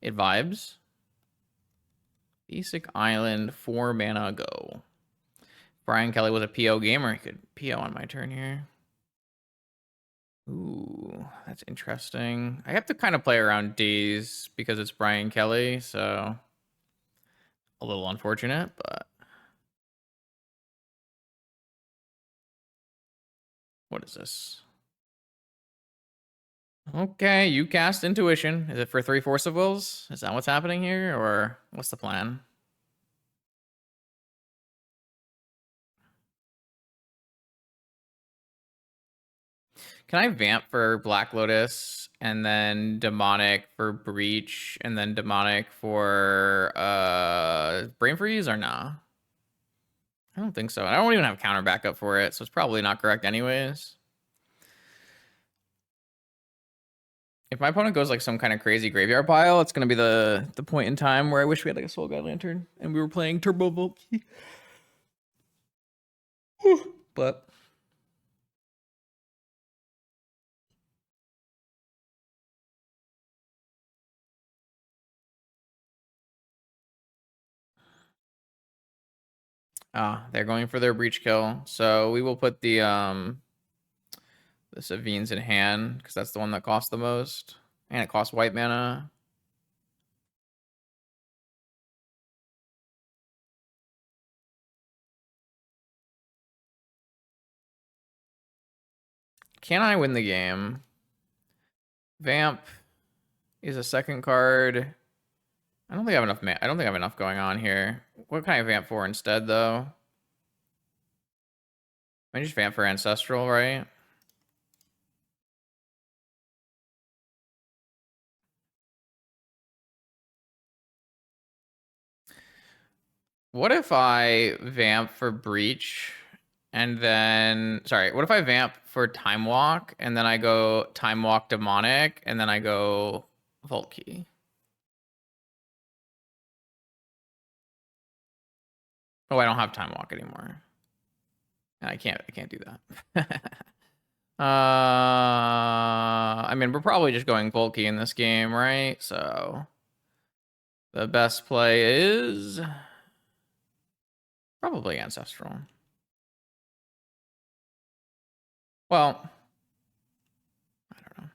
it vibes. Basic Island, 4 mana, go. Brian Kelly was a PO gamer. He could PO on my turn here. Ooh, that's interesting. I have to kind of play around days because it's Brian Kelly, so a little unfortunate, but what is this? Okay, you cast Intuition. Is it for 3 Force of Wills? Is that what's happening here, or what's the plan? Can I Vamp for Black Lotus, and then Demonic for Breach, and then Demonic for Brain Freeze, or nah? I don't think so. I don't even have counter backup for it, so it's probably not correct anyways. If my opponent goes like some kind of crazy graveyard pile, it's gonna be the point in time where I wish we had like a Soul Guide Lantern and we were playing Turbo Volkey. But they're going for their breach kill. So we will put the Savines in hand because that's the one that costs the most. And it costs white mana. Can I win the game? Vamp is a second card. I don't think I have enough I don't think I have enough going on here. What can I vamp for instead though? I just vamp for Ancestral, right? What if I vamp for Breach and then, sorry, what if I vamp for Time Walk and then I go Time Walk Demonic and then I go Vault Key? Oh, I don't have Time Walk anymore. I can't do that. I mean, we're probably just going Vault Key in this game, right? So the best play is probably Ancestral. Well, I don't know.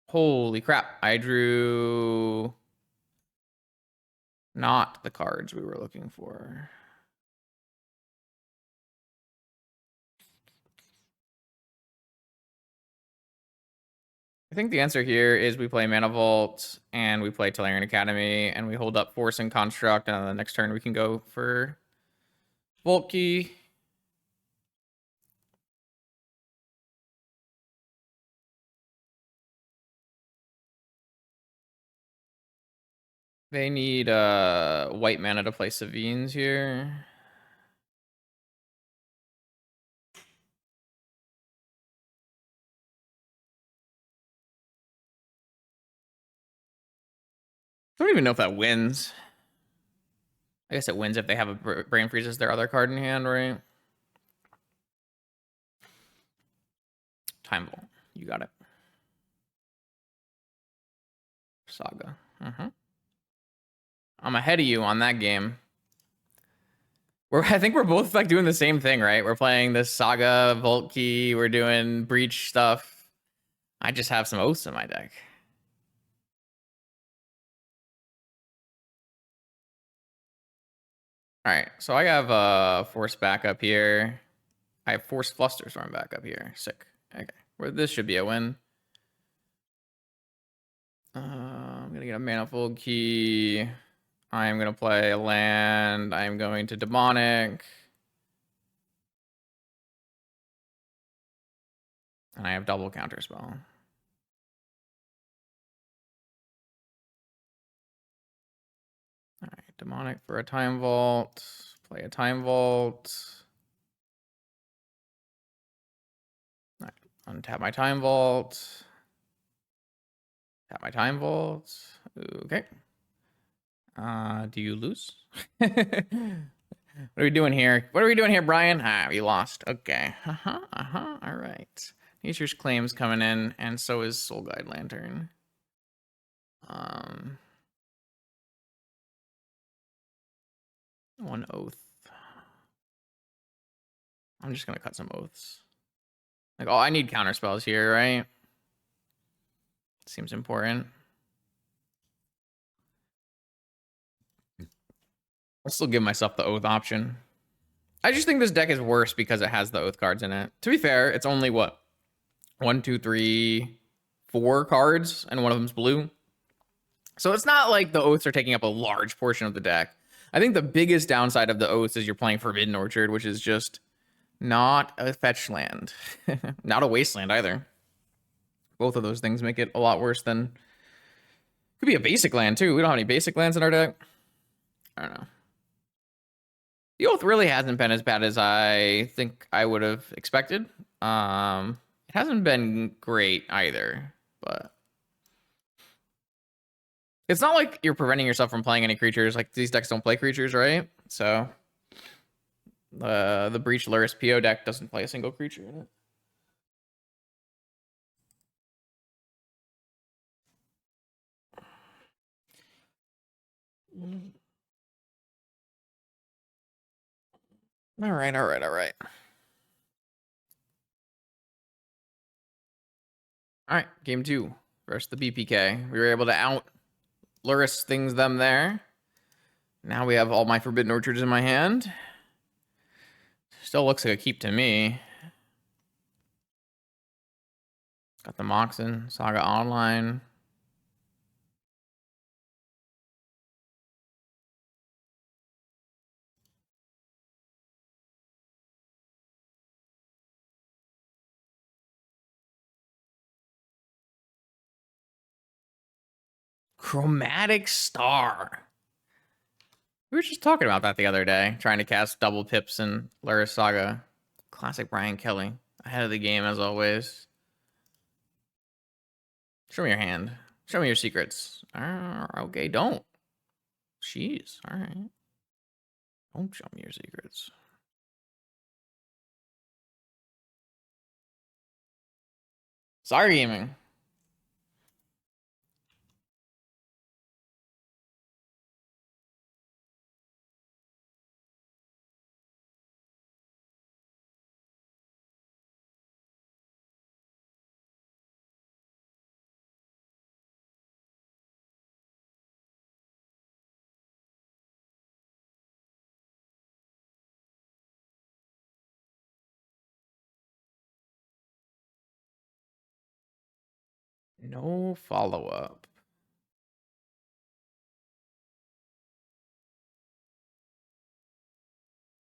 Holy crap. I drew not the cards we were looking for. I think the answer here is we play Mana Vault and we play Tellurian Academy and we hold up Force and Construct, and on the next turn we can go for Vault Key. They need white mana to play Savines here. I don't even know if that wins. I guess it wins if they have a Brain Freeze as their other card in hand, right? Time Vault. You got it. Saga. I'm ahead of you on that game. I think we're both like doing the same thing, right? We're playing this Saga, Vault Key, we're doing Breach stuff. I just have some Oaths in my deck. All right, so I have Force backup here. I have Force Flusterstorm backup here. Sick. Okay, well, this should be a win. I'm gonna get a Manifold Key. I'm gonna play a land. I'm going to Demonic. And I have double Counterspell. All right, Demonic for a Time Vault. Play a Time Vault. All right, untap my Time Vault. Tap my Time Vault. Okay. Do you lose? What are we doing here? What are we doing here, Brian? Ah, we lost. Okay. All right. Nature's Claim's coming in, and so is Soul Guide Lantern. One Oath. I'm just gonna cut some Oaths. Like, oh, I need counter spells here, right? Seems important. I'll still give myself the Oath option. I just think this deck is worse because it has the Oath cards in it. To be fair, it's only what? 1, 2, 3, 4 cards, and one of them's blue. So it's not like the Oaths are taking up a large portion of the deck. I think the biggest downside of the Oaths is you're playing Forbidden Orchard, which is just not a fetch land. Not a wasteland either. Both of those things make it a lot worse than... Could be a basic land too. We don't have any basic lands in our deck. I don't know. The Oath really hasn't been as bad as I think I would have expected. It hasn't been great either, but it's not like you're preventing yourself from playing any creatures. Like, these decks don't play creatures, right? So the Beseech Lurrus PO deck doesn't play a single creature in it. All right. All right, game 2 versus the BPK. We were able to out Lurrus them there. Now we have all my Forbidden Orchards in my hand. Still looks like a keep to me. Got the Moxen, Saga Online. Chromatic Star. We were just talking about that the other day, trying to cast double pips in Lurrus Saga. Classic Brian Kelly. Ahead of the game, as always. Show me your hand. Show me your secrets. Okay, don't. Jeez, all right. Don't show me your secrets. Sorry, gaming. No follow-up.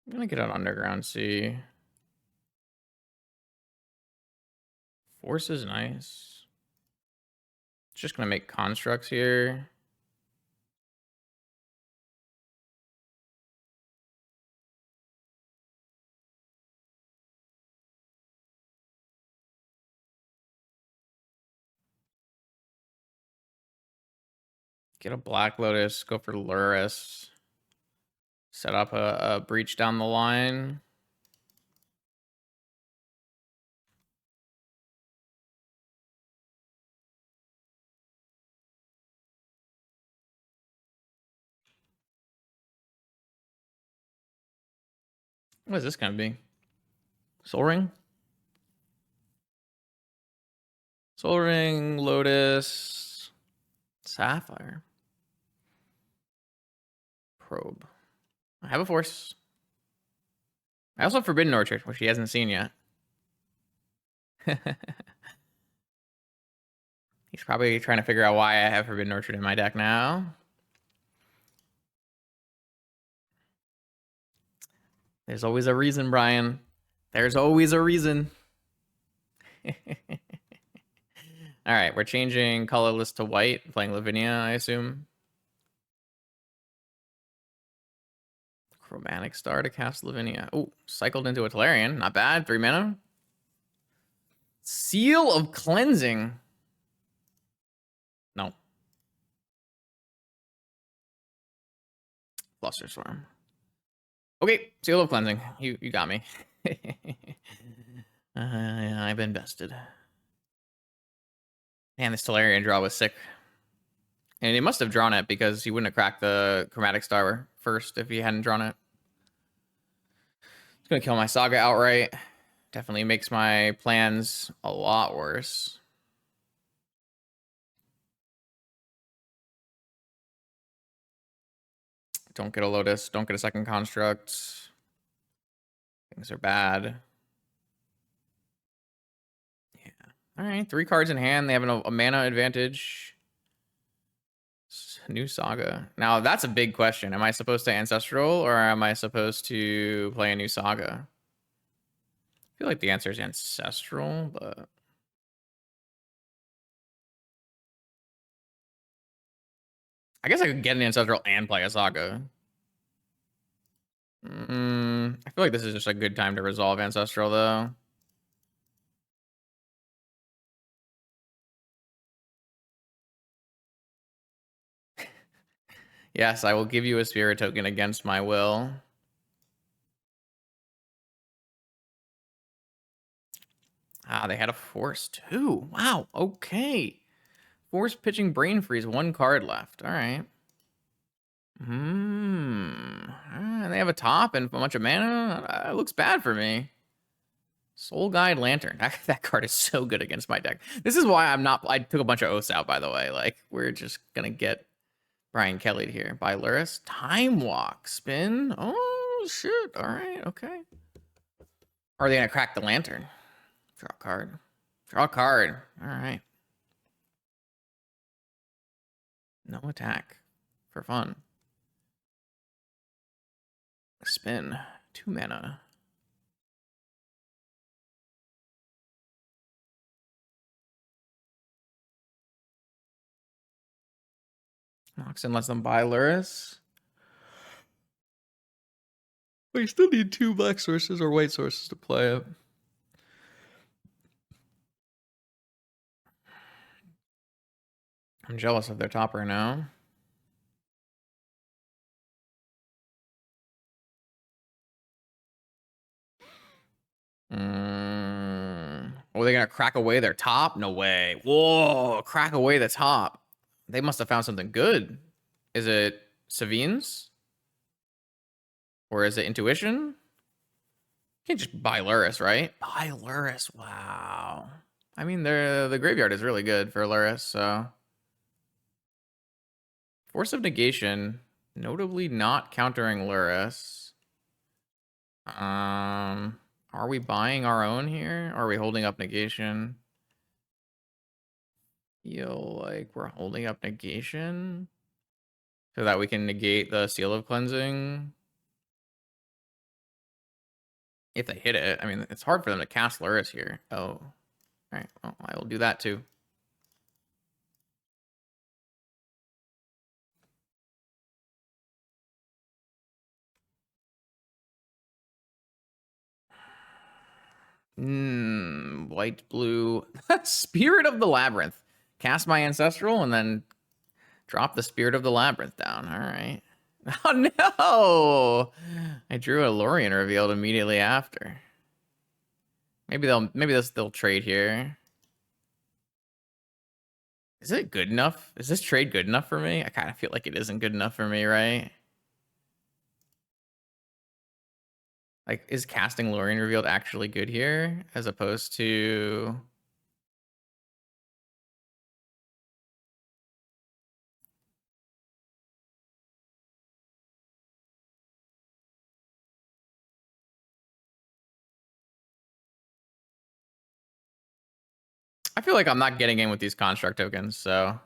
I'm gonna get an Underground Sea. Force is nice. Just gonna make constructs here. Get a Black Lotus, go for Lurrus. Set up a breach down the line. What is this gonna be? Soul Ring? Soul Ring, Lotus, Sapphire. Probe. I have a Force. I also have Forbidden Orchard, which he hasn't seen yet. He's probably trying to figure out why I have Forbidden Orchard in my deck now. There's always a reason, Brian. There's always a reason. All right, we're changing colorless to white, playing Lavinia, I assume. Chromatic Star to cast Lavinia. Oh, cycled into a Tolarian. Not bad. 3 mana. Seal of Cleansing. No. Flusterstorm. Okay, Seal of Cleansing. You got me. I've been bested. Man, this Tolarian draw was sick. And he must have drawn it because he wouldn't have cracked the Chromatic Star first if he hadn't drawn it. It's going to kill my Saga outright. Definitely makes my plans a lot worse. Don't get a Lotus. Don't get a second Construct. Things are bad. Yeah. All right. 3 cards in hand. They have a mana advantage. New Saga. Now, that's a big question. Am I supposed to Ancestral or am I supposed to play a new Saga? I feel like the answer is Ancestral, but... I guess I could get an Ancestral and play a Saga. I feel like this is just a good time to resolve Ancestral, though. Yes, I will give you a Spirit Token against my will. Ah, they had a Force, too. Wow, okay. Force pitching Brain Freeze, 1 card left. All right. They have a top and a bunch of mana. It looks bad for me. Soul Guide Lantern. That card is so good against my deck. This is why I took a bunch of oaths out, by the way. Like, we're just gonna get Brian Kelly here. By Lurrus. Time Walk. Spin. Oh, shit. All right, okay. Are they gonna crack the Lantern? Draw a card. Draw a card. All right. No attack. For fun. Spin. 2 mana. Knocks in less than by Lurrus. We still need 2 black sources or white sources to play it. I'm jealous of their topper now. Oh, they're gonna crack away their top? No way. Whoa, crack away the top. They must have found something good. Is it Savine's? Or is it Intuition? You can't just buy Lurrus, right? Buy Lurrus, wow. I mean, the graveyard is really good for Lurrus, so... Force of Negation, notably not countering Lurrus. Are we buying our own here? Or are we holding up Negation? Feel like we're holding up Negation so that we can negate the Seal of Cleansing. If they hit it. I mean, it's hard for them to cast Lurrus here. Oh. All right. Well, I will do that too. White, blue. Spirit of the Labyrinth. Cast my Ancestral and then drop the Spirit of the Labyrinth down. All right. Oh no! I drew a Lorien revealed immediately after. Maybe they'll trade here. Is it good enough? Is this trade good enough for me? I kind of feel like it isn't good enough for me, right? Like, is casting Lorien Revealed actually good here, as opposed to... I feel like I'm not getting in with these construct tokens, so...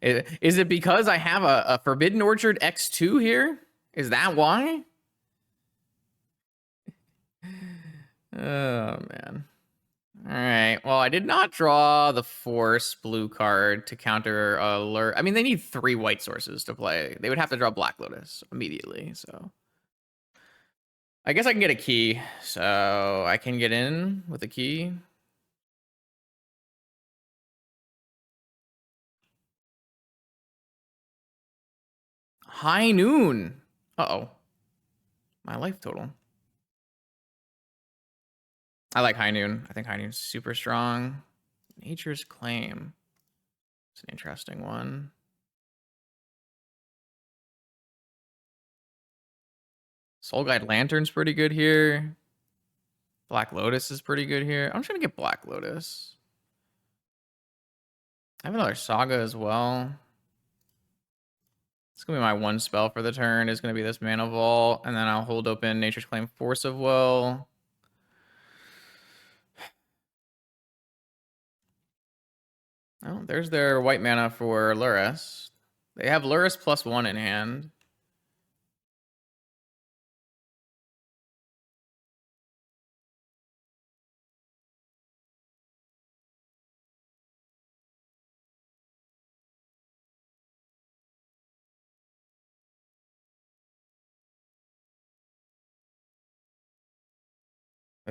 Is it because I have a Forbidden Orchard X2 here? Is that why? Oh, man. All right. Well, I did not draw the Force blue card to counter Lure. I mean, they need 3 white sources to play. They would have to draw Black Lotus immediately, so... I guess I can get a key, so I can get in with a key. High Noon. Uh-oh. My life total. I like High Noon. I think High Noon's super strong. Nature's Claim. It's an interesting one. Soul Guide Lantern's pretty good here. Black Lotus is pretty good here. I'm just going to get Black Lotus. I have another Saga as well. It's going to be my 1 spell for the turn. It's going to be this Mana Vault. And then I'll hold open Nature's Claim, Force of Will. Oh, there's their white mana for Lurrus. They have Lurrus +1 in hand.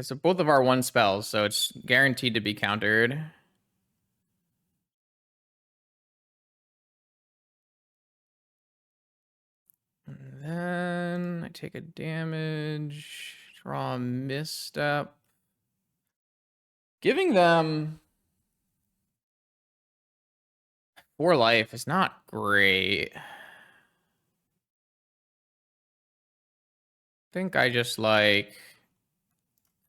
So both of our 1 spells, so it's guaranteed to be countered. And then I take a damage, draw a misstep. Giving them 4 life is not great. I think I just like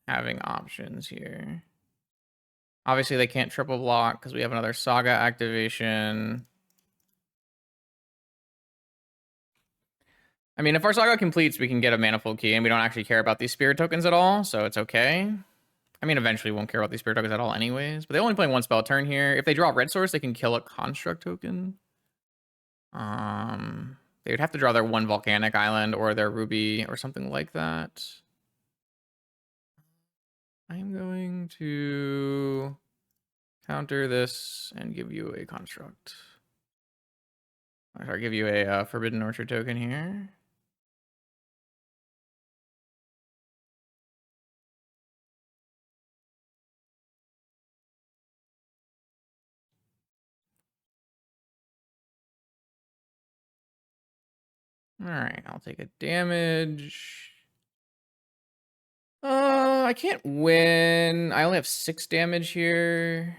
having options here. Obviously, they can't triple block because we have another Saga activation. I mean, if our Saga completes, we can get a Manifold Key, and we don't actually care about these Spirit tokens at all, so it's okay. I mean, eventually we won't care about these Spirit tokens at all anyways, but they only play 1 spell a turn here. If they draw red source, they can kill a Construct token. They would have to draw their 1 Volcanic Island or their Ruby or something like that. I'm going to counter this and give you a Construct. I'll give you a Forbidden Orchard token here. All right, I'll take a damage. I can't win. I only have 6 damage here.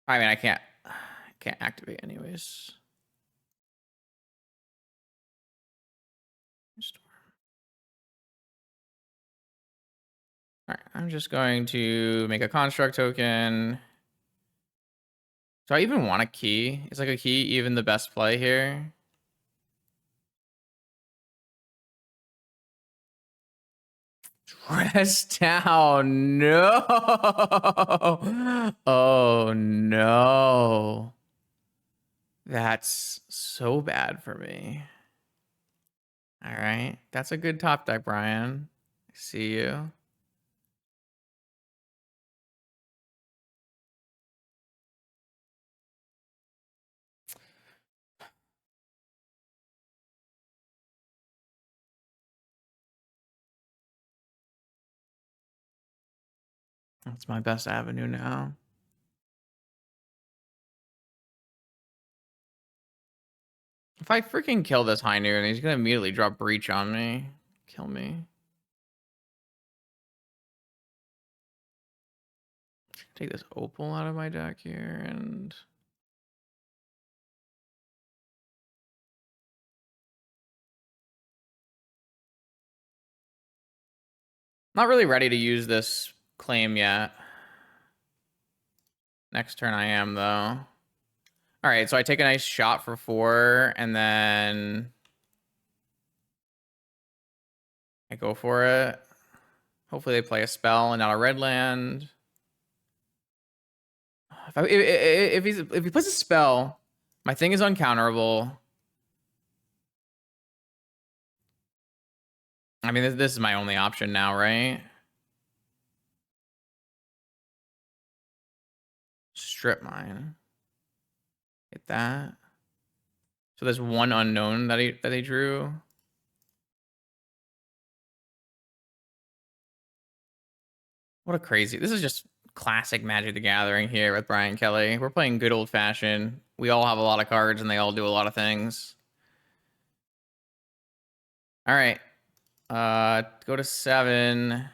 I mean, I can't activate anyways. All right, I'm just going to make a construct token. Do I even want a key? Is like a key even the best play here? Dress down. No. Oh, no. That's so bad for me. All right. That's a good top deck, Brian. I see you. That's my best avenue now. If I freaking kill this High Noon, he's going to immediately drop Breach on me. Kill me. Take this Opal out of my deck here and... Not really ready to use this claim yet. Next turn I am, though. All right, so I take a nice shot for 4, and then I go for it. Hopefully they play a spell and not a red land. If he puts a spell, my thing is uncounterable. I mean, this is my only option now, right? Strip mine. Hit that. So there's one unknown that he drew. What a crazy. This is just classic Magic the Gathering here with Brian Kelly. We're playing good old fashioned. We all have a lot of cards and they all do a lot of things. All right. Go to 7.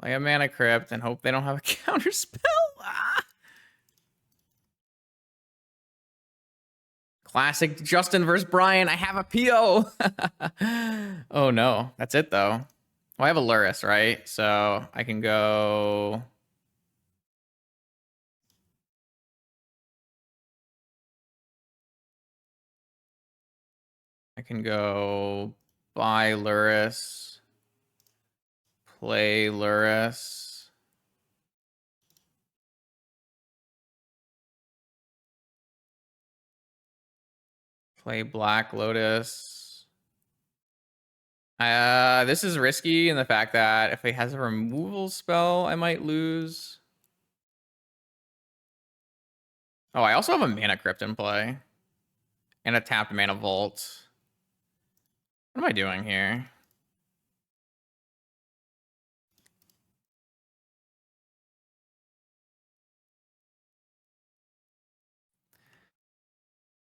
Play a Mana Crypt and hope they don't have a counter spell. Ah! Classic Justin versus Brian. I have a PO. Oh no. That's it though. Well, I have a Lurrus, right? So I can go. I can go buy Lurrus. Play Lurrus. Play Black Lotus. This is risky in the fact that if he has a removal spell, I might lose. Oh, I also have a Mana Crypt in play. And a tapped Mana Vault. What am I doing here?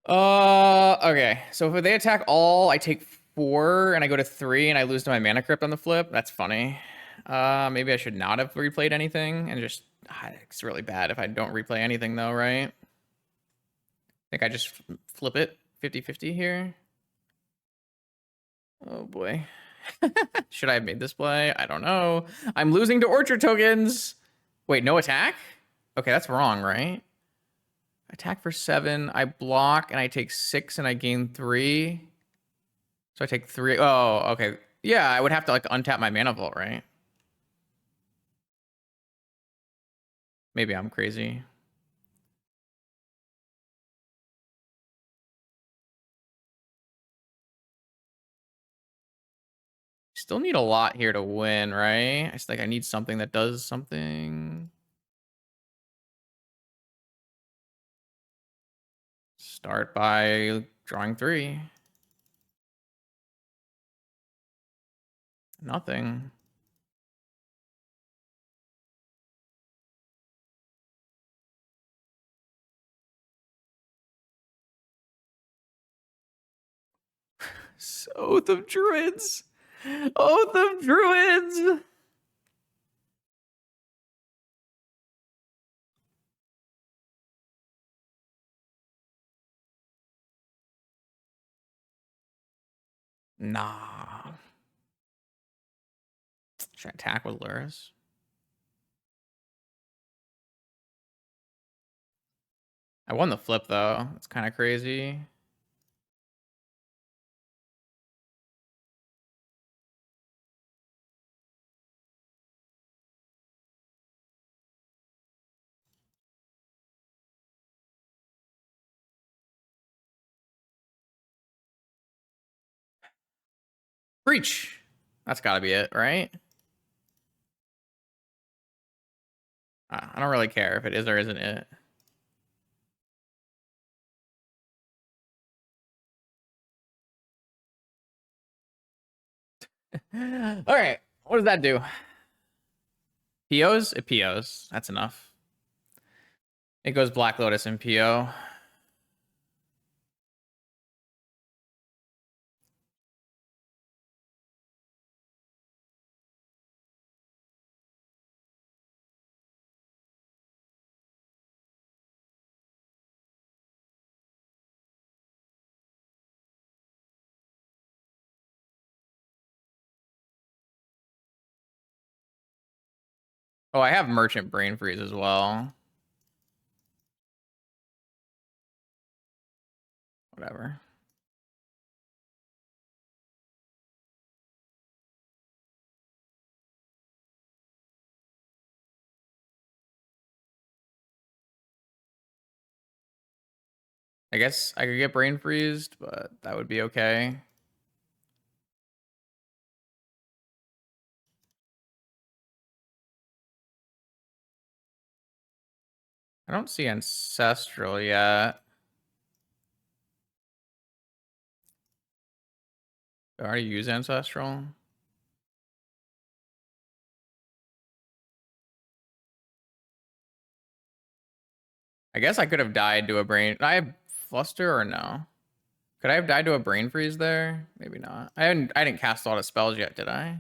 Okay. So if they attack all, I take 4 and I go to 3 and I lose to my Mana Crypt on the flip. That's funny. Maybe I should not have replayed anything and just it's really bad if I don't replay anything though, right? I think I just flip it 50-50 here. Oh boy. Should I have made this play? I don't know. I'm losing to Orchard tokens. Wait, no attack? Okay, that's wrong, right? Attack for 7. I block and I take 6 and I gain 3. So I take 3. Oh, okay. Yeah, I would have to like untap my Mana Vault, right? Maybe I'm crazy. Still need a lot here to win, right? I just think I need something that does something. Start by drawing 3. Nothing. Oath of Druids. Oath of Druids. Nah. Should I attack with Lurrus? I won the flip though. It's kind of crazy. Breach. That's got to be it, right? I don't really care if it is or isn't it. All right. What does that do? POs? It POs. That's enough. It goes Black Lotus and PO. Oh, I have Merchant Brain Freeze as well. Whatever. I guess I could get Brain Freezed, but that would be okay. I don't see Ancestral yet. Did I already use Ancestral? I guess I could have died to a brain. I have Fluster or no? Could I have died to a Brain Freeze there? Maybe not. I didn't cast a lot of spells yet, did I?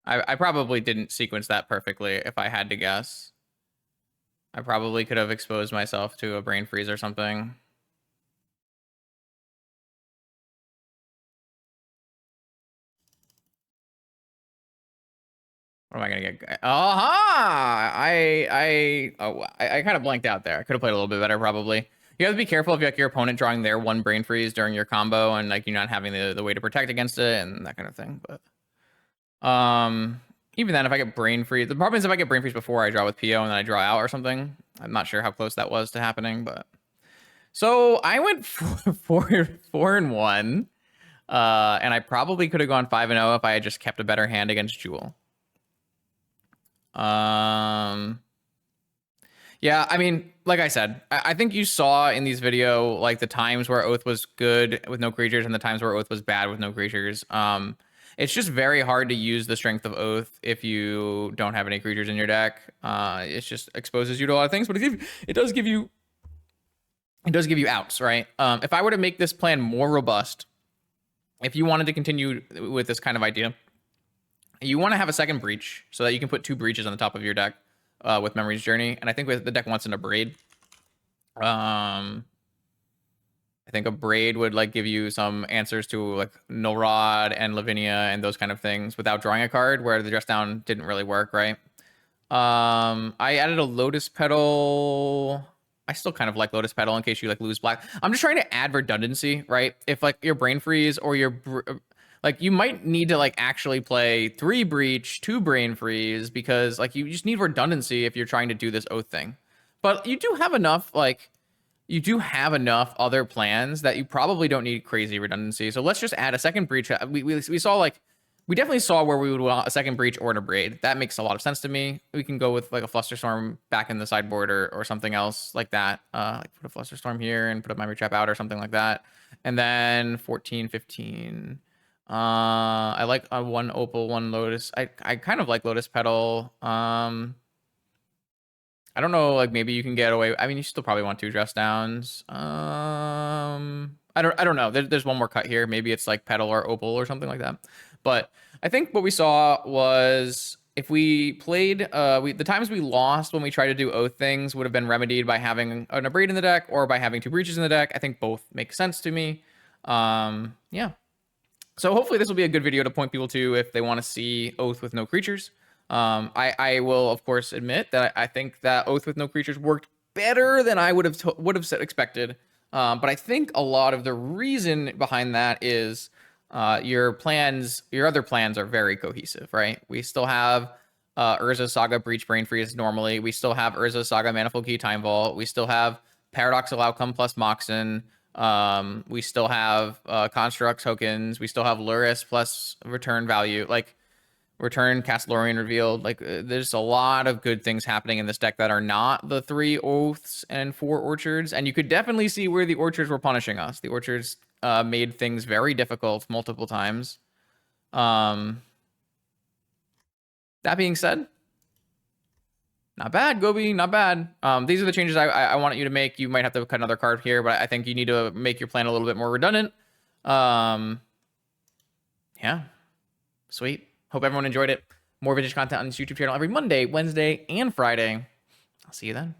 I probably didn't sequence that perfectly if I had to guess. I probably could have exposed myself to a Brain Freeze or something. What am I gonna get? Aha! I kind of blanked out there. I could have played a little bit better, probably. You have to be careful if like your opponent drawing their one Brain Freeze during your combo and like you're not having the way to protect against it and that kind of thing. But even then, if I get Brain Freeze, the problem is if I get Brain Freeze before I draw with PO and then I draw out or something. I'm not sure how close that was to happening, but so I went 4-1, and I probably could have gone 5-0 if I had just kept a better hand against Jewel. Yeah, I mean, like I said, I think you saw in these video like the times where Oath was good with no creatures and the times where Oath was bad with no creatures. It's just very hard to use the strength of Oath if you don't have any creatures in your deck. It just exposes you to a lot of things, but it does give you outs, right? If I were to make this plan more robust, if you wanted to continue with this kind of idea, you want to have a second breach so that you can put 2 breaches on the top of your deck with Memory's Journey. And I think the deck wants in a braid. I think a braid would like give you some answers to like Null Rod and Lavinia and those kind of things without drawing a card, where the dress down didn't really work, right? I added a Lotus Petal. I still kind of like Lotus Petal in case you like lose black. I'm just trying to add redundancy, right? If like your Brain Freeze or your like you might need to like actually play 3 Breach, 2 Brain Freeze because like you just need redundancy if you're trying to do this Oath thing. But you do have enough other plans that you probably don't need crazy redundancy. So let's just add a second breach. We saw like we definitely saw where we would want a second breach or a braid. That makes a lot of sense to me. We can go with like a Flusterstorm back in the sideboard or something else like that. Like put a Flusterstorm here and put a Memory Trap out or something like that. And then 14, 15. I like 1 Opal, 1 Lotus. I kind of like Lotus Petal. I don't know, like maybe you can get away. I mean, you still probably want 2 dress downs. I don't know. There's one more cut here. Maybe it's like Petal or Opal or something like that. But I think what we saw was if we played, the times we lost when we tried to do Oath things would have been remedied by having an Abrade in the deck or by having 2 breaches in the deck. I think both make sense to me. Yeah. So hopefully this will be a good video to point people to if they want to see Oath with no creatures. I will of course admit that I think that Oath with no creatures worked better than I would have expected. But I think a lot of the reason behind that is your other plans are very cohesive, right? We still have Urza Saga Breach Brain Freeze normally. We still have Urza Saga Manifold Key Time Vault. We still have Paradoxical Outcome plus Moxen. We still have Construct tokens. We still have Lurrus plus return value. Like return Castlorian revealed. Like there's a lot of good things happening in this deck that are not the 3 Oaths and 4 Orchards. And you could definitely see where the Orchards were punishing us. The Orchards made things very difficult multiple times. That being said, not bad, Gobi, not bad. These are the changes I want you to make. You might have to cut another card here, but I think you need to make your plan a little bit more redundant. Yeah. Sweet. Hope everyone enjoyed it. More vintage content on this YouTube channel every Monday, Wednesday, and Friday. I'll see you then.